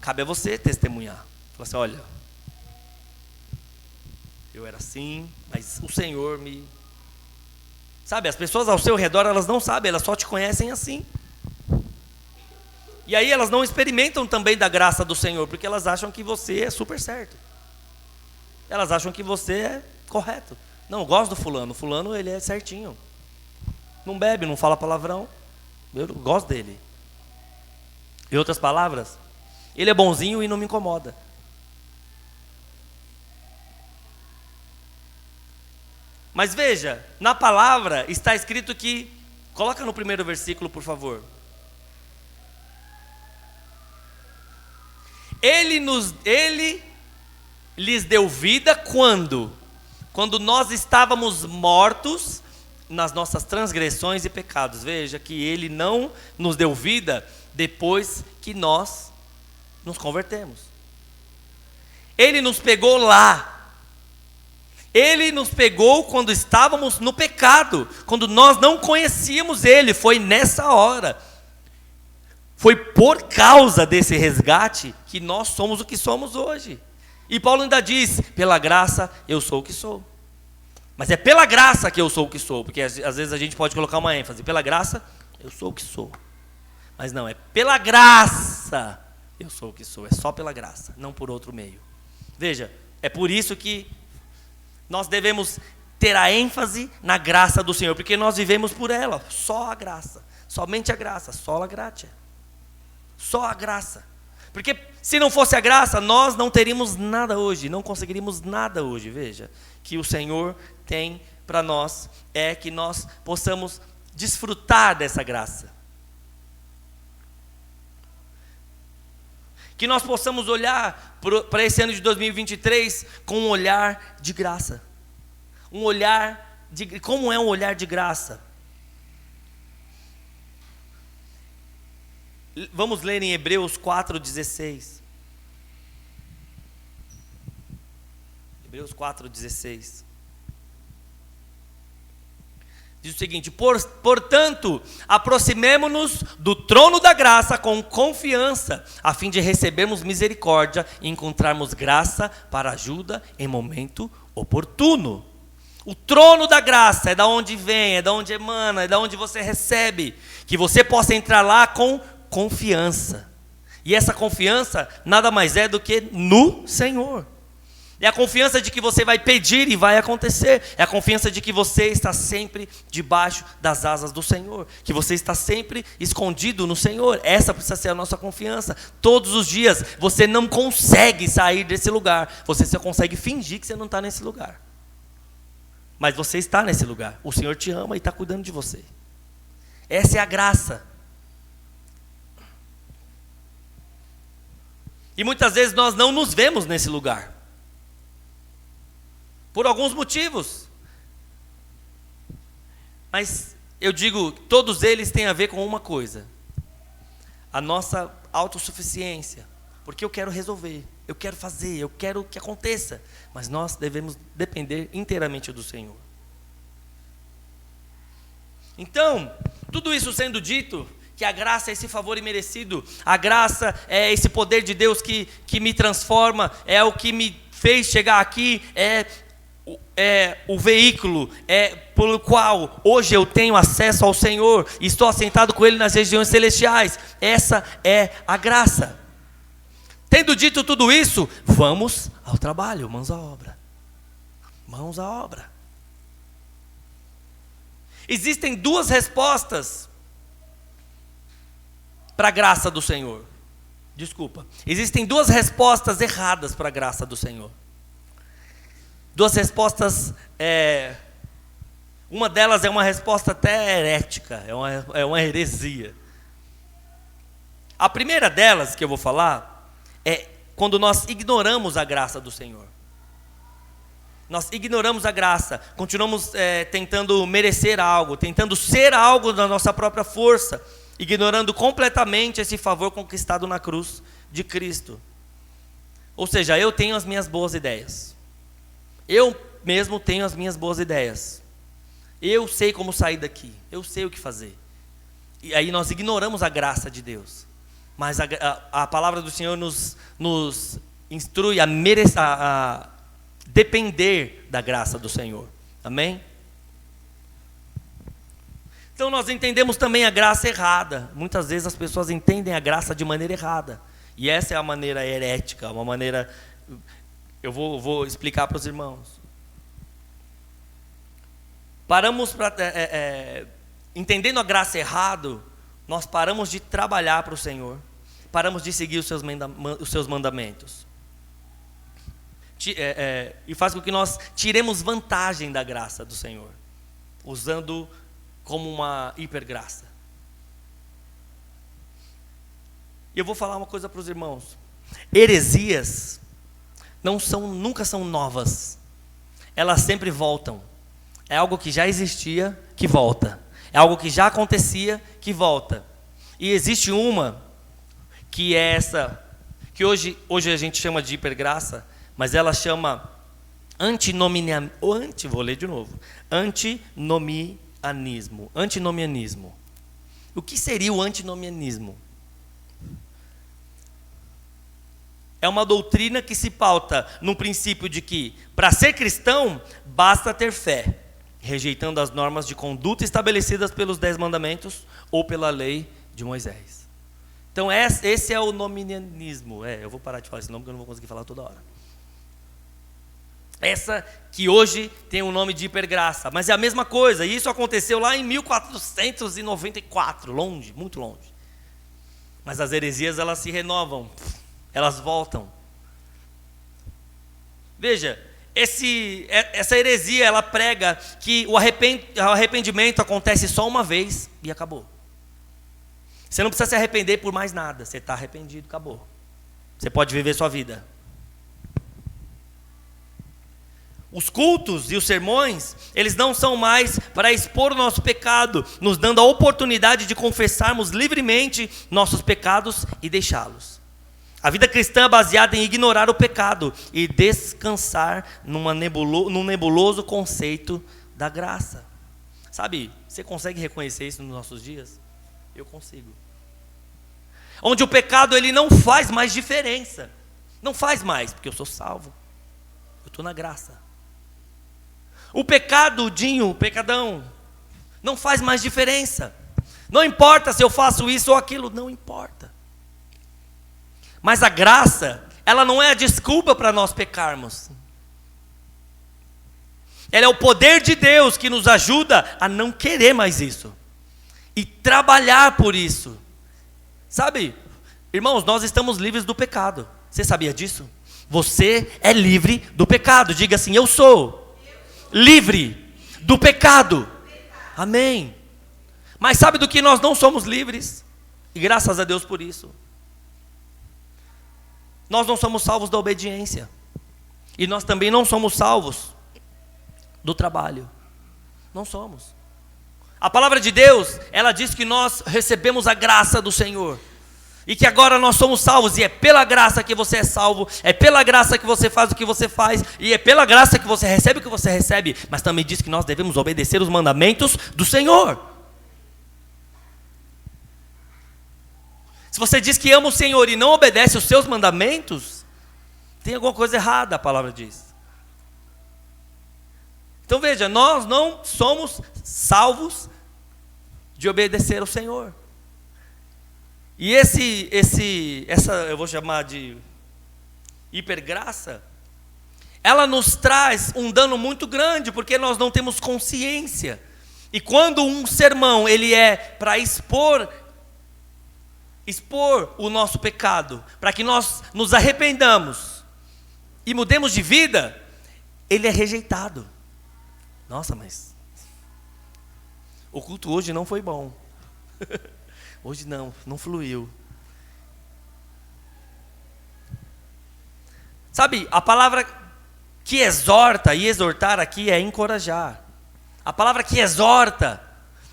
Cabe a você testemunhar. Falar assim, olha, eu era assim, mas o Senhor me... Sabe, as pessoas ao seu redor, elas não sabem, elas só te conhecem assim. E aí elas não experimentam também da graça do Senhor, porque elas acham que você é super certo. Elas acham que você é correto. Não, eu gosto do fulano ele é certinho. Não bebe, não fala palavrão. Eu gosto dele. Em outras palavras, ele é bonzinho e não me incomoda. Mas veja, na palavra está escrito que... Coloca no primeiro versículo, por favor. Ele lhes deu vida quando? Quando nós estávamos mortos nas nossas transgressões e pecados. Veja que Ele não nos deu vida depois que nós nos convertemos. Ele nos pegou lá. Ele nos pegou quando estávamos no pecado, quando nós não conhecíamos Ele. Foi nessa hora. Foi por causa desse resgate que nós somos o que somos hoje. E Paulo ainda diz, pela graça eu sou o que sou. Mas é pela graça que eu sou o que sou, porque às vezes a gente pode colocar uma ênfase, pela graça eu sou o que sou. Mas não, é pela graça eu sou o que sou, é só pela graça, não por outro meio. Veja, é por isso que nós devemos ter a ênfase na graça do Senhor, porque nós vivemos por ela, só a graça, somente a graça, sola gratia. Só a graça. Porque se não fosse a graça, nós não teríamos nada hoje, não conseguiríamos nada hoje. Veja, que o Senhor tem para nós é que nós possamos desfrutar dessa graça. Que nós possamos olhar para esse ano de 2023 com um olhar de graça. Um olhar de... Como é um olhar de graça? Vamos ler em Hebreus 4,16. Hebreus 4,16. Diz o seguinte: portanto, aproximemo-nos do trono da graça com confiança, a fim de recebermos misericórdia e encontrarmos graça para ajuda em momento oportuno. O trono da graça é da onde vem, é da onde emana, é da onde você recebe, que você possa entrar lá com confiança. E essa confiança nada mais é do que no Senhor. É a confiança de que você vai pedir e vai acontecer. É a confiança de que você está sempre debaixo das asas do Senhor, que você está sempre escondido no Senhor. Essa precisa ser a nossa confiança. Todos os dias você não consegue sair desse lugar. Você só consegue fingir que você não está nesse lugar. Mas você está nesse lugar. O Senhor te ama e está cuidando de você. Essa é a graça. E muitas vezes nós não nos vemos nesse lugar. Por alguns motivos. Mas eu digo, todos eles têm a ver com uma coisa: a nossa autossuficiência. Porque eu quero resolver, eu quero fazer, eu quero que aconteça. Mas nós devemos depender inteiramente do Senhor. Então, tudo isso sendo dito, que a graça é esse favor imerecido, a graça é esse poder de Deus que me transforma, é o que me fez chegar aqui, é o veículo pelo qual hoje eu tenho acesso ao Senhor, e estou assentado com Ele nas regiões celestiais. Essa é a graça. Tendo dito tudo isso, vamos ao trabalho, mãos à obra. Mãos à obra. Existem duas respostas para a graça do Senhor. Desculpa. Existem duas respostas erradas para a graça do Senhor. Duas respostas, uma delas é uma resposta até herética, é uma heresia. A primeira delas que eu vou falar é quando nós ignoramos a graça do Senhor. Nós ignoramos a graça, continuamos tentando merecer algo, tentando ser algo da nossa própria força, ignorando completamente esse favor conquistado na cruz de Cristo. Ou seja, eu tenho as minhas boas ideias. Eu mesmo tenho as minhas boas ideias. Eu sei como sair daqui. Eu sei o que fazer. E aí nós ignoramos a graça de Deus. Mas a palavra do Senhor nos instrui a depender da graça do Senhor. Amém? Então nós entendemos também a graça errada. Muitas vezes as pessoas entendem a graça de maneira errada. E essa é a maneira herética, uma maneira... Eu vou explicar para os irmãos. Entendendo a graça errado, nós paramos de trabalhar para o Senhor. Paramos de seguir os seus mandamentos. E faz com que nós tiremos vantagem da graça do Senhor, usando como uma hipergraça. E eu vou falar uma coisa para os irmãos. Heresias nunca são novas. Elas sempre voltam. É algo que já existia, que volta. É algo que já acontecia, que volta. E existe uma, que é essa, que hoje a gente chama de hipergraça, mas ela chama antinomianismo. O que seria o antinomianismo? É uma doutrina que se pauta no princípio de que, para ser cristão, basta ter fé, rejeitando as normas de conduta estabelecidas pelos 10 mandamentos ou pela lei de Moisés. Então esse é o nomianismo. Eu vou parar de falar esse nome porque eu não vou conseguir falar toda hora. Essa que hoje tem o nome de hipergraça, mas é a mesma coisa. E isso aconteceu lá em 1494, longe, muito longe. Mas as heresias, elas se renovam, elas voltam. Veja, essa heresia, ela prega que o arrependimento acontece só uma vez e acabou. Você não precisa se arrepender por mais nada. Você está arrependido, acabou. Você pode viver sua vida. Os cultos e os sermões, eles não são mais para expor o nosso pecado, nos dando a oportunidade de confessarmos livremente nossos pecados e deixá-los. A vida cristã é baseada em ignorar o pecado e descansar num nebuloso conceito da graça. Sabe, você consegue reconhecer isso nos nossos dias? Eu consigo. Onde o pecado, ele não faz mais diferença. Não faz mais, porque eu sou salvo. Eu estou na graça. O pecadão, não faz mais diferença. Não importa se eu faço isso ou aquilo, não importa. Mas a graça, ela não é a desculpa para nós pecarmos. Ela é o poder de Deus que nos ajuda a não querer mais isso. E trabalhar por isso. Sabe, irmãos, nós estamos livres do pecado. Você sabia disso? Você é livre do pecado. Diga assim, eu sou livre do pecado. Amém. Mas sabe do que nós não somos livres? E graças a Deus por isso. Nós não somos salvos da obediência. E nós também não somos salvos do trabalho. Não somos. A palavra de Deus, ela diz que nós recebemos a graça do Senhor. E que agora nós somos salvos, e é pela graça que você é salvo, é pela graça que você faz o que você faz, e é pela graça que você recebe o que você recebe, mas também diz que nós devemos obedecer os mandamentos do Senhor. Se você diz que ama o Senhor e não obedece os seus mandamentos, tem alguma coisa errada, a palavra diz. Então veja, nós não somos salvos de obedecer ao Senhor. E essa eu vou chamar de hipergraça, ela nos traz um dano muito grande, porque nós não temos consciência. E quando um sermão ele é para expor o nosso pecado, para que nós nos arrependamos e mudemos de vida, ele é rejeitado. Nossa, mas o culto hoje não foi bom. Hoje não fluiu. Sabe, a palavra que exorta, e exortar aqui é encorajar. A palavra que exorta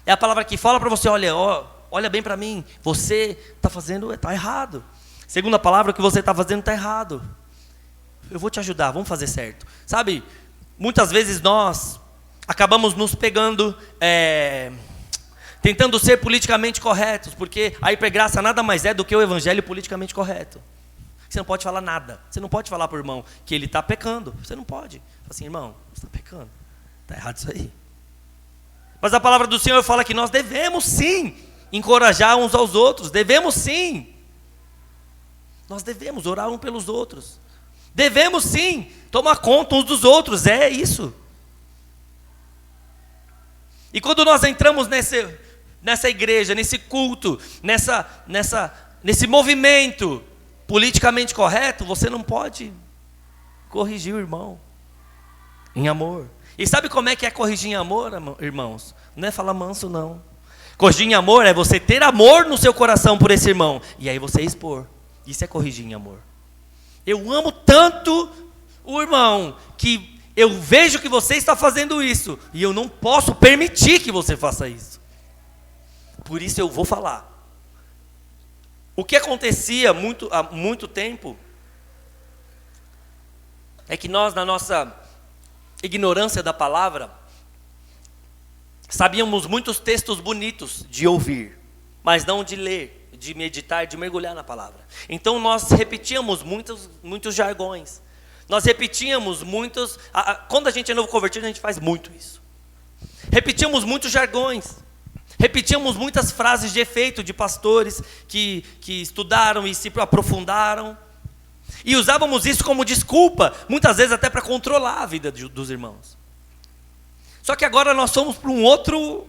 é a palavra que fala para você, olha bem para mim, você está errado. Segundo a palavra, o que você está fazendo está errado. Eu vou te ajudar, vamos fazer certo. Sabe, muitas vezes nós acabamos nos pegando, tentando ser politicamente corretos, porque a hipergraça nada mais é do que o evangelho politicamente correto. Você não pode falar nada. Você não pode falar para o irmão que ele está pecando. Você não pode. Fala assim, irmão, você está pecando. Está errado isso aí. Mas a palavra do Senhor fala que nós devemos sim encorajar uns aos outros. Devemos sim. Nós devemos orar uns pelos outros. Devemos sim tomar conta uns dos outros. É isso. E quando nós entramos nessa igreja, nesse culto, nesse movimento politicamente correto, você não pode corrigir o irmão em amor. E sabe como é que é corrigir em amor, irmãos? Não é falar manso, não. Corrigir em amor é você ter amor no seu coração por esse irmão, e aí você expor. Isso é corrigir em amor. Eu amo tanto o irmão, que eu vejo que você está fazendo isso, e eu não posso permitir que você faça isso. Por isso eu vou falar. O que acontecia há muito tempo é que nós, na nossa ignorância da palavra, sabíamos muitos textos bonitos de ouvir, mas não de ler, de meditar, de mergulhar na palavra. Então nós repetíamos muitos jargões. Nós repetíamos muitos... Quando a gente é novo convertido, a gente faz muito isso. Repetíamos muitos jargões. Repetíamos muitas frases de efeito de pastores que estudaram e se aprofundaram. E usávamos isso como desculpa, muitas vezes até para controlar a vida dos irmãos. Só que agora nós somos para um outro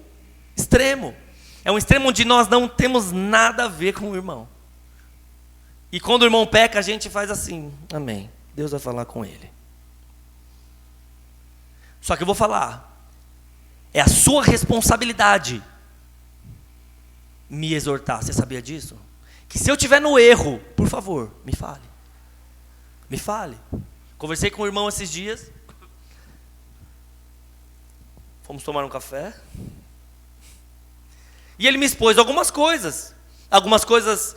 extremo. É um extremo onde nós não temos nada a ver com o irmão. E quando o irmão peca, a gente faz assim, amém. Deus vai falar com ele. Só que eu vou falar, é a sua responsabilidade me exortar. Você sabia disso? Que se eu estiver no erro, por favor, me fale. Me fale. Conversei com o irmão esses dias. Fomos tomar um café. E ele me expôs algumas coisas. Algumas coisas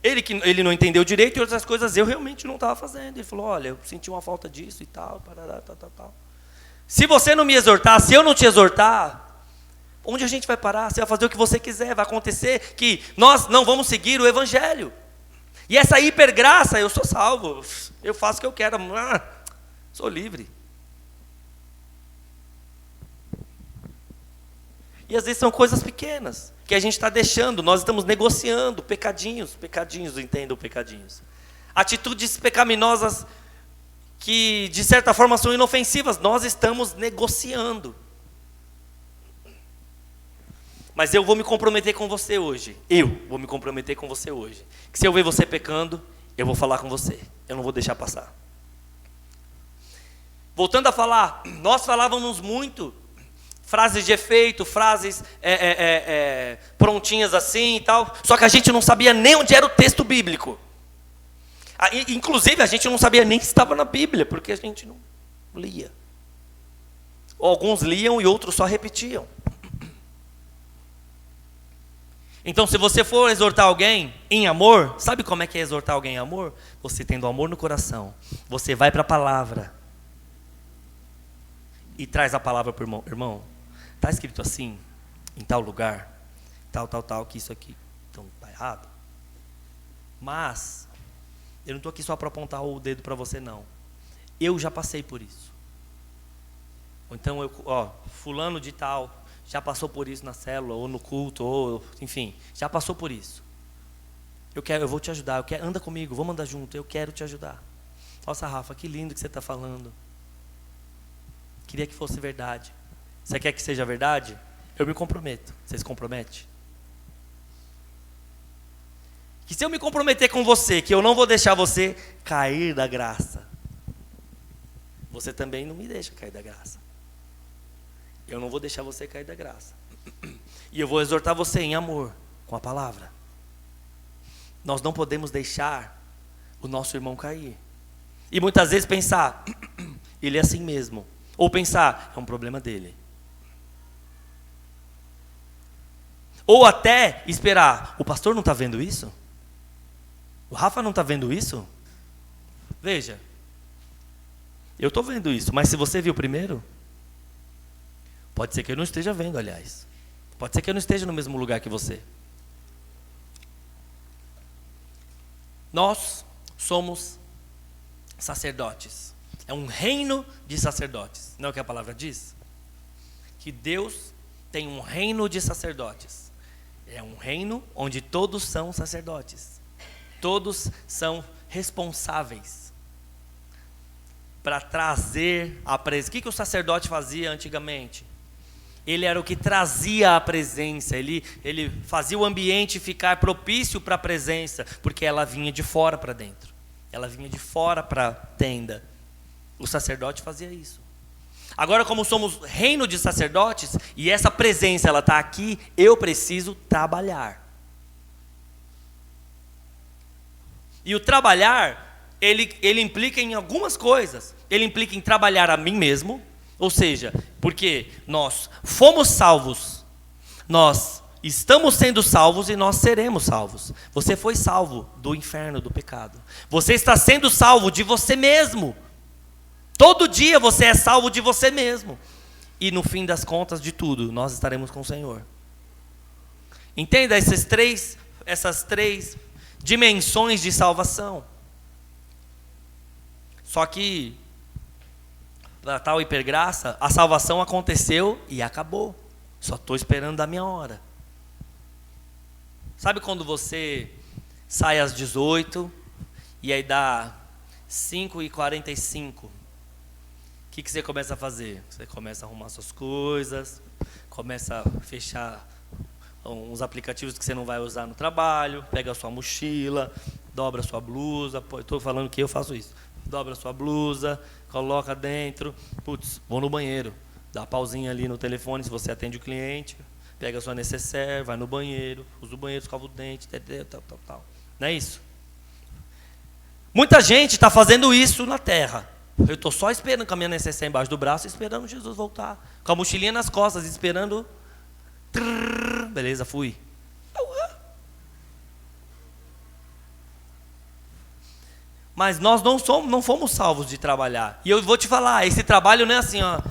ele não entendeu direito, e outras coisas eu realmente não estava fazendo. Ele falou, olha, eu senti uma falta disso e tal, parará, tal. Se você não me exortar, se eu não te exortar, onde a gente vai parar? Você vai fazer o que você quiser, vai acontecer que nós não vamos seguir o evangelho. E essa hipergraça, eu sou salvo, eu faço o que eu quero, sou livre. E às vezes são coisas pequenas, que a gente está deixando, nós estamos negociando, pecadinhos, entendam, pecadinhos. Atitudes pecaminosas que de certa forma são inofensivas, nós estamos negociando. Mas eu vou me comprometer com você hoje. Que se eu ver você pecando, eu vou falar com você. Eu não vou deixar passar. Voltando a falar, nós falávamos muito frases de efeito, frases prontinhas assim e tal. Só que a gente não sabia nem onde era o texto bíblico. Inclusive, a gente não sabia nem se estava na Bíblia, porque a gente não lia. Alguns liam e outros só repetiam. Então, se você for exortar alguém em amor, sabe como é que é exortar alguém em amor? Você tendo amor no coração, você vai para a palavra e traz a palavra para o irmão. Irmão, está escrito assim, em tal lugar, tal, que isso aqui então está errado. Mas eu não estou aqui só para apontar o dedo para você, não. Eu já passei por isso. Ou então, fulano de tal já passou por isso na célula, ou no culto, ou enfim, já passou por isso. Eu vou te ajudar, anda comigo, vamos andar junto, eu quero te ajudar. Nossa, Rafa, que lindo que você está falando. Queria que fosse verdade. Você quer que seja verdade? Eu me comprometo. Você se compromete? Que se eu me comprometer com você, que eu não vou deixar você cair da graça, você também não me deixa cair da graça. Eu não vou deixar você cair da graça. E eu vou exortar você em amor, com a palavra. Nós não podemos deixar o nosso irmão cair. E muitas vezes pensar, ele é assim mesmo. Ou pensar, é um problema dele. Ou até esperar, o pastor não está vendo isso? O Rafa não está vendo isso? Veja, eu estou vendo isso, mas se você viu primeiro, pode ser que eu não esteja vendo, aliás. Pode ser que eu não esteja no mesmo lugar que você. Nós somos sacerdotes. É um reino de sacerdotes. Não é o que a palavra diz? Que Deus tem um reino de sacerdotes. É um reino onde todos são sacerdotes. Todos são responsáveis para trazer a presença. O que o sacerdote fazia antigamente? Ele era o que trazia a presença, ele fazia o ambiente ficar propício para a presença, porque ela vinha de fora para dentro, ela vinha de fora para a tenda. O sacerdote fazia isso. Agora, como somos reino de sacerdotes, e essa presença ela está aqui, eu preciso trabalhar. E o trabalhar, ele implica em algumas coisas. Ele implica em trabalhar a mim mesmo. Ou seja, porque nós fomos salvos, nós estamos sendo salvos e nós seremos salvos. Você foi salvo do inferno, do pecado. Você está sendo salvo de você mesmo. Todo dia você é salvo de você mesmo. E no fim das contas de tudo, nós estaremos com o Senhor. Entenda essas três dimensões de salvação. Só que para tal hipergraça, a salvação aconteceu e acabou. Só estou esperando da minha hora. Sabe quando você sai às 18 e aí dá 5h45? O que você começa a fazer? Você começa a arrumar suas coisas, começa a fechar uns aplicativos que você não vai usar no trabalho, pega a sua mochila, dobra a sua blusa. Estou falando que eu faço isso. Dobra a sua blusa, coloca dentro, vou no banheiro, dá pausinha ali no telefone se você atende o cliente, pega a sua necessaire, vai no banheiro, usa o banheiro, escova o dente, tal. Não é isso? Muita gente está fazendo isso na terra. Eu estou só esperando com a minha necessaire embaixo do braço, esperando Jesus voltar, com a mochilinha nas costas, esperando. Beleza, fui. Mas nós não fomos salvos de trabalhar. E eu vou te falar, esse trabalho não é assim, ó.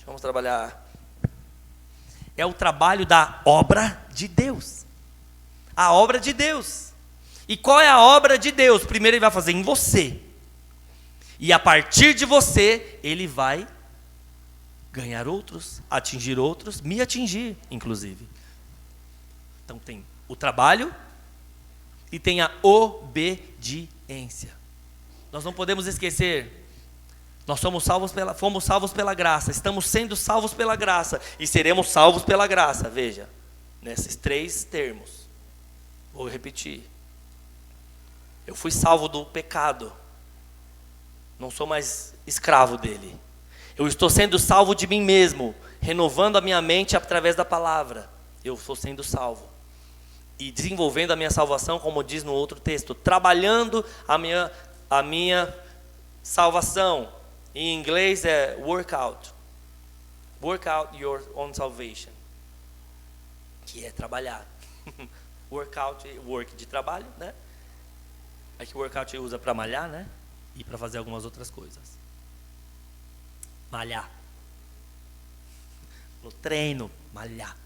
Vamos trabalhar. É o trabalho da obra de Deus. A obra de Deus. E qual é a obra de Deus? Primeiro ele vai fazer em você. E a partir de você, ele vai ganhar outros, atingir outros, me atingir, inclusive. Então tem o trabalho e tem a obediência. Nós não podemos esquecer, nós fomos salvos pela graça, estamos sendo salvos pela graça e seremos salvos pela graça. Veja, nesses 3 termos, vou repetir. Eu fui salvo do pecado, não sou mais escravo dele. Eu estou sendo salvo de mim mesmo, renovando a minha mente através da palavra. Eu estou sendo salvo. E desenvolvendo a minha salvação, como diz no outro texto, trabalhando a minha salvação. Em inglês é work out. Work out your own salvation. Que é trabalhar. Work de trabalho, né? Aqui workout usa para malhar, né? E para fazer algumas outras coisas. Malhar. No treino, malhar.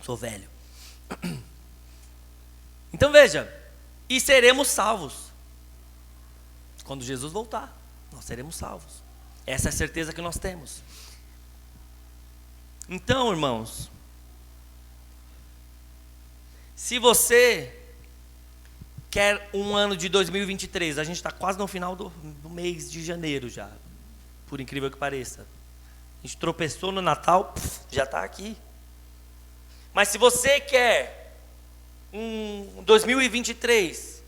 Sou velho. Então veja, e seremos salvos. Quando Jesus voltar, nós seremos salvos. Essa é a certeza que nós temos. Então, irmãos, se você quer um ano de 2023, a gente está quase no final do mês de janeiro já, por incrível que pareça. A gente tropeçou no Natal, já está aqui. Mas se você quer um 2023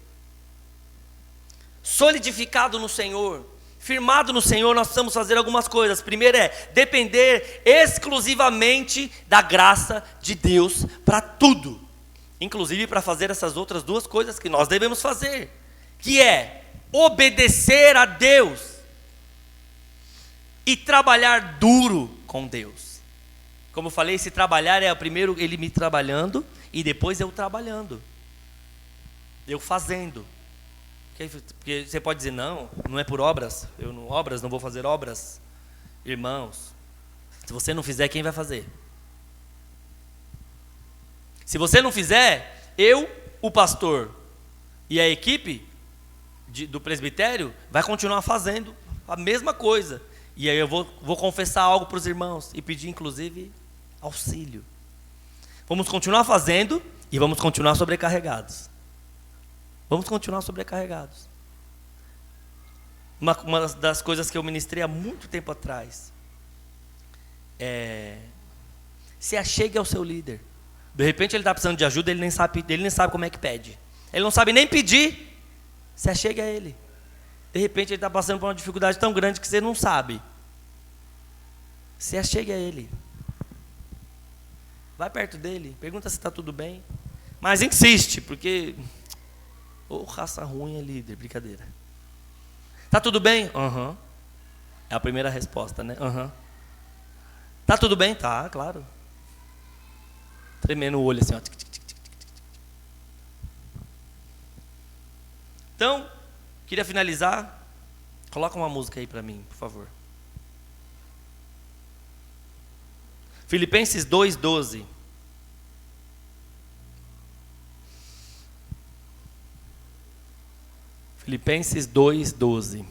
solidificado no Senhor, firmado no Senhor, nós precisamos fazer algumas coisas. Primeiro é depender exclusivamente da graça de Deus para tudo, inclusive para fazer essas outras duas coisas que nós devemos fazer, que é obedecer a Deus e trabalhar duro com Deus. Como eu falei, esse trabalhar é o primeiro Ele me trabalhando e depois eu trabalhando, eu fazendo. Porque você pode dizer, não é por obras, obras, não vou fazer obras. Irmãos, se você não fizer, quem vai fazer? Se você não fizer, eu, o pastor e a equipe do presbitério vai continuar fazendo a mesma coisa. E aí eu vou confessar algo para os irmãos e pedir inclusive auxílio. Vamos continuar fazendo e vamos continuar sobrecarregados. Vamos continuar sobrecarregados. Uma das coisas que eu ministrei há muito tempo atrás é: se achegue ao seu líder. De repente ele está precisando de ajuda, ele nem sabe como é que pede. Ele não sabe nem pedir. Se achegue a ele. De repente ele está passando por uma dificuldade tão grande que você não sabe. Se achegue a ele. Vai perto dele, pergunta se está tudo bem. Mas insiste, porque raça ruim é líder, brincadeira. Tá tudo bem? Aham. É a primeira resposta, né? Aham. Tá tudo bem? Tá, claro. Tremendo o olho assim, ó. Então, queria finalizar. Coloca uma música aí para mim, por favor. Filipenses 2:12. Filipenses 2:12.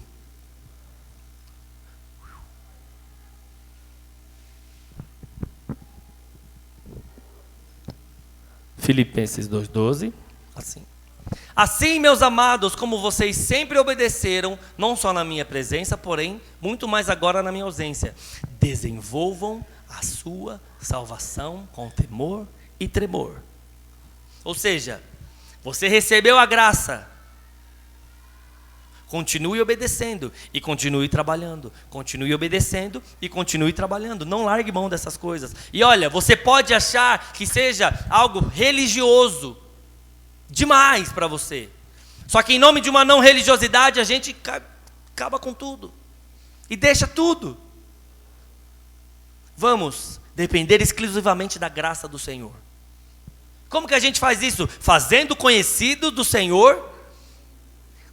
Filipenses 2:12. Assim, meus amados, como vocês sempre obedeceram, não só na minha presença, porém, muito mais agora na minha ausência, desenvolvam a sua salvação com temor e tremor. Ou seja, você recebeu a graça, continue obedecendo e continue trabalhando. Continue obedecendo e continue trabalhando. Não largue mão dessas coisas. E olha, você pode achar que seja algo religioso demais para você. Só que em nome de uma não religiosidade, a gente acaba com tudo. E deixa tudo. Vamos depender exclusivamente da graça do Senhor. Como que a gente faz isso? Fazendo conhecido do Senhor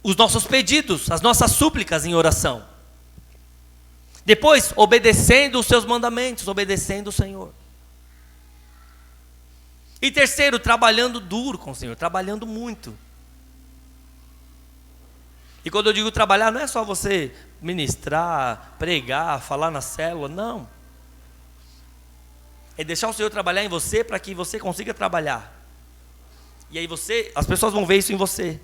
os nossos pedidos, as nossas súplicas em oração. Depois, obedecendo os seus mandamentos, obedecendo o Senhor. E terceiro, trabalhando duro com o Senhor, trabalhando muito. E quando eu digo trabalhar, não é só você ministrar, pregar, falar na célula, não. É deixar o Senhor trabalhar em você para que você consiga trabalhar. E aí as pessoas vão ver isso em você.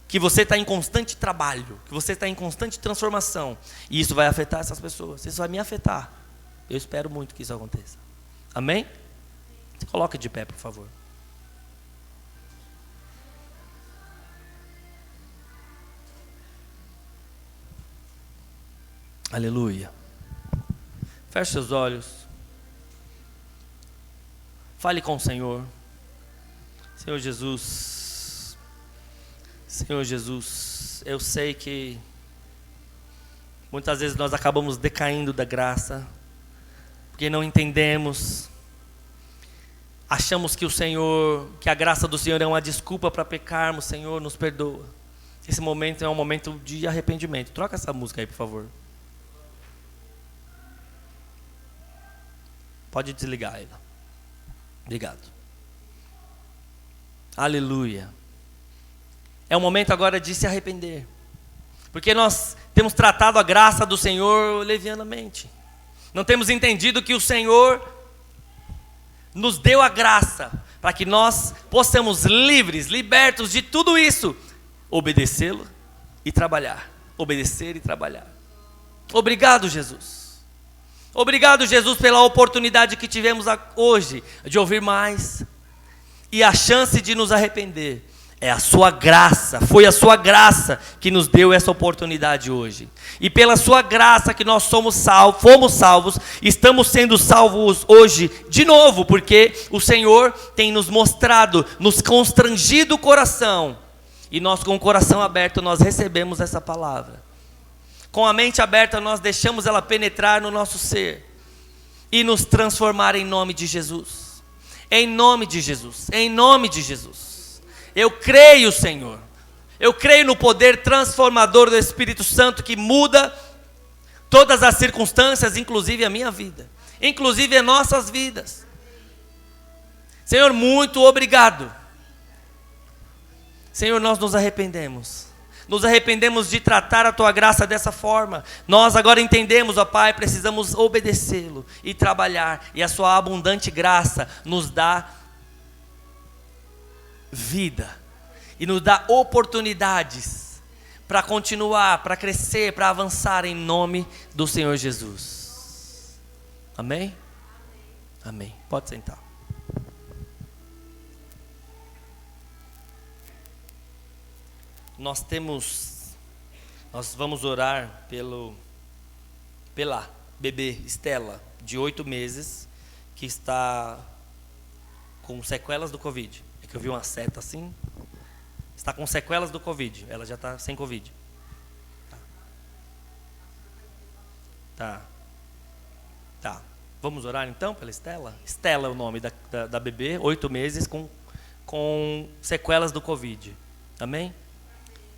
Que você está em constante trabalho, que você está em constante transformação. E isso vai afetar essas pessoas, isso vai me afetar. Eu espero muito que isso aconteça. Amém? Se coloque de pé, por favor. Aleluia. Feche seus olhos. Fale com o Senhor. Senhor Jesus, eu sei que muitas vezes nós acabamos decaindo da graça, porque não entendemos, achamos que que a graça do Senhor é uma desculpa para pecarmos. Senhor, nos perdoa. Esse momento é um momento de arrependimento. Troca essa música aí, por favor. Pode desligar ela. Obrigado. Aleluia. é o momento agora de se arrepender. Porque nós temos tratado a graça do Senhor levianamente. Não temos entendido que o Senhor nos deu a graça para que nós possamos livres, libertos de tudo isso, obedecê-lo e trabalhar. Obedecer e trabalhar. Obrigado, Jesus. Obrigado, Jesus, pela oportunidade que tivemos hoje de ouvir mais e a chance de nos arrepender. É a sua graça, foi a sua graça que nos deu essa oportunidade hoje. E pela sua graça que nós fomos salvos, estamos sendo salvos hoje de novo, porque o Senhor tem nos mostrado, nos constrangido o coração. E nós, com o coração aberto, nós recebemos essa palavra. Com a mente aberta, nós deixamos ela penetrar no nosso ser e nos transformar em nome de Jesus. Em nome de Jesus, em nome de Jesus. Eu creio, Senhor. Eu creio no poder transformador do Espírito Santo que muda todas as circunstâncias, inclusive a minha vida, inclusive as nossas vidas. Senhor, muito obrigado. Senhor, nós nos arrependemos. Nos arrependemos de tratar a Tua graça dessa forma. Nós agora entendemos, ó Pai, precisamos obedecê-lo e trabalhar. E a Sua abundante graça nos dá vida e nos dá oportunidades para continuar, para crescer, para avançar em nome do Senhor Jesus. Amém? Amém. Pode sentar. Nós vamos orar pela bebê Estela, de 8 meses, que está com sequelas do Covid. Que eu vi uma seta assim, está com sequelas do Covid, ela já está sem Covid. Tá. Vamos orar então pela Estela? Estela é o nome da bebê, 8 meses, com sequelas do Covid. Amém?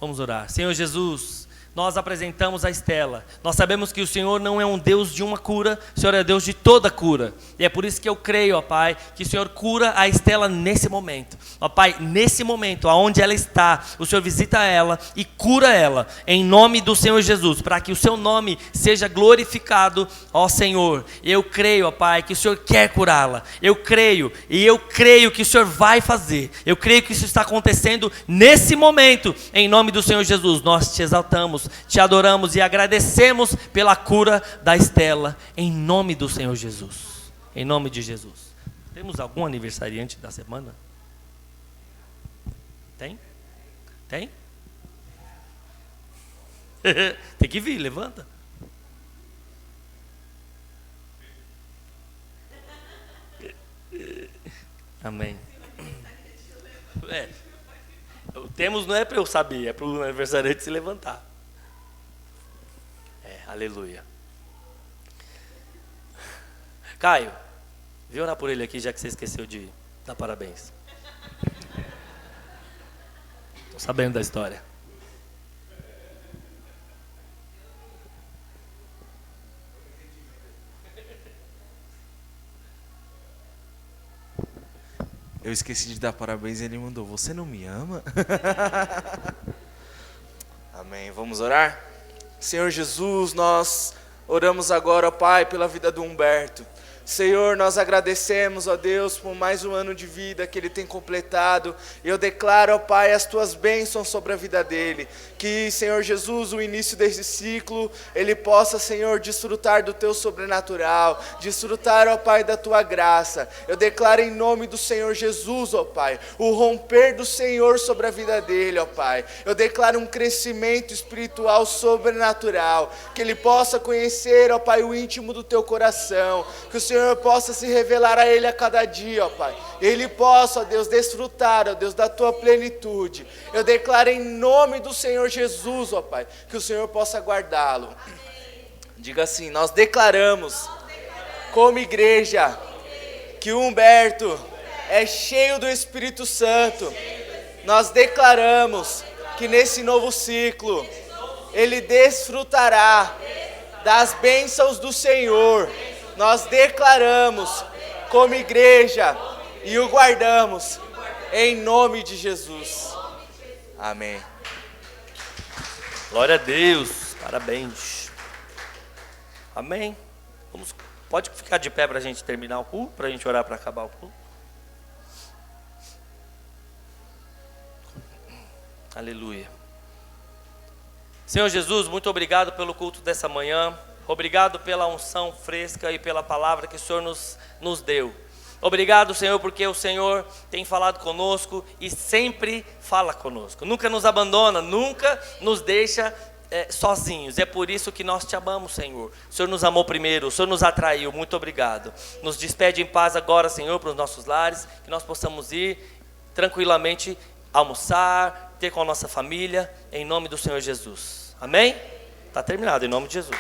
Vamos orar. Senhor Jesus, nós apresentamos a Estela. Nós sabemos que o Senhor não é um Deus de uma cura, o Senhor é Deus de toda cura. E é por isso que eu creio, ó Pai, que o Senhor cura a Estela nesse momento. Ó Pai, nesse momento, aonde ela está, o Senhor visita ela e cura ela, em nome do Senhor Jesus, para que o seu nome seja glorificado, ó Senhor. Eu creio, ó Pai, que o Senhor quer curá-la. Eu creio que o Senhor vai fazer. Eu creio que isso está acontecendo nesse momento, em nome do Senhor Jesus. Nós te exaltamos, te adoramos e agradecemos pela cura da Estela, em nome do Senhor Jesus. Em nome de Jesus. Temos algum aniversariante da semana? Tem? Tem? Tem que vir, levanta. Amém. Temos não é para eu saber, é para o aniversariante se levantar. Aleluia. Caio, vem orar por ele aqui, já que você esqueceu de dar parabéns. Estou sabendo da história. Eu esqueci de dar parabéns e ele mandou: você não me ama? Amém, vamos orar? Senhor Jesus, nós oramos agora, ó Pai, pela vida do Humberto. Senhor, nós agradecemos, ó Deus, por mais um ano de vida que ele tem completado. Eu declaro, ó Pai, as tuas bênçãos sobre a vida dele. Que, Senhor Jesus, o início desse ciclo, ele possa, Senhor, desfrutar do teu sobrenatural, desfrutar, ó Pai, da tua graça. Eu declaro em nome do Senhor Jesus, ó Pai, o romper do Senhor sobre a vida dele, ó Pai. Eu declaro um crescimento espiritual sobrenatural, que ele possa conhecer, ó Pai, o íntimo do teu coração, que o Senhor possa se revelar a ele a cada dia, ó Pai. Ele possa, ó Deus, desfrutar, ó Deus, da tua plenitude. Eu declaro em nome do Senhor Jesus, ó Pai, que o Senhor possa guardá-lo. Diga assim: nós declaramos como igreja que o Humberto é cheio do Espírito Santo. Nós declaramos que nesse novo ciclo ele desfrutará das bênçãos do Senhor. Nós declaramos como igreja e o guardamos em nome de Jesus. Amém. Glória a Deus. Parabéns. Amém. Pode ficar de pé para a gente terminar o culto, para a gente orar para acabar o culto. Aleluia. Senhor Jesus, muito obrigado pelo culto dessa manhã. Obrigado pela unção fresca e pela palavra que o Senhor nos deu. Obrigado, Senhor, porque o Senhor tem falado conosco e sempre fala conosco. Nunca nos abandona, nunca nos deixa sozinhos. É por isso que nós te amamos, Senhor. O Senhor nos amou primeiro, o Senhor nos atraiu. Muito obrigado. Nos despede em paz agora, Senhor, para os nossos lares, que nós possamos ir tranquilamente almoçar, ter com a nossa família, em nome do Senhor Jesus. Amém? Está terminado, em nome de Jesus.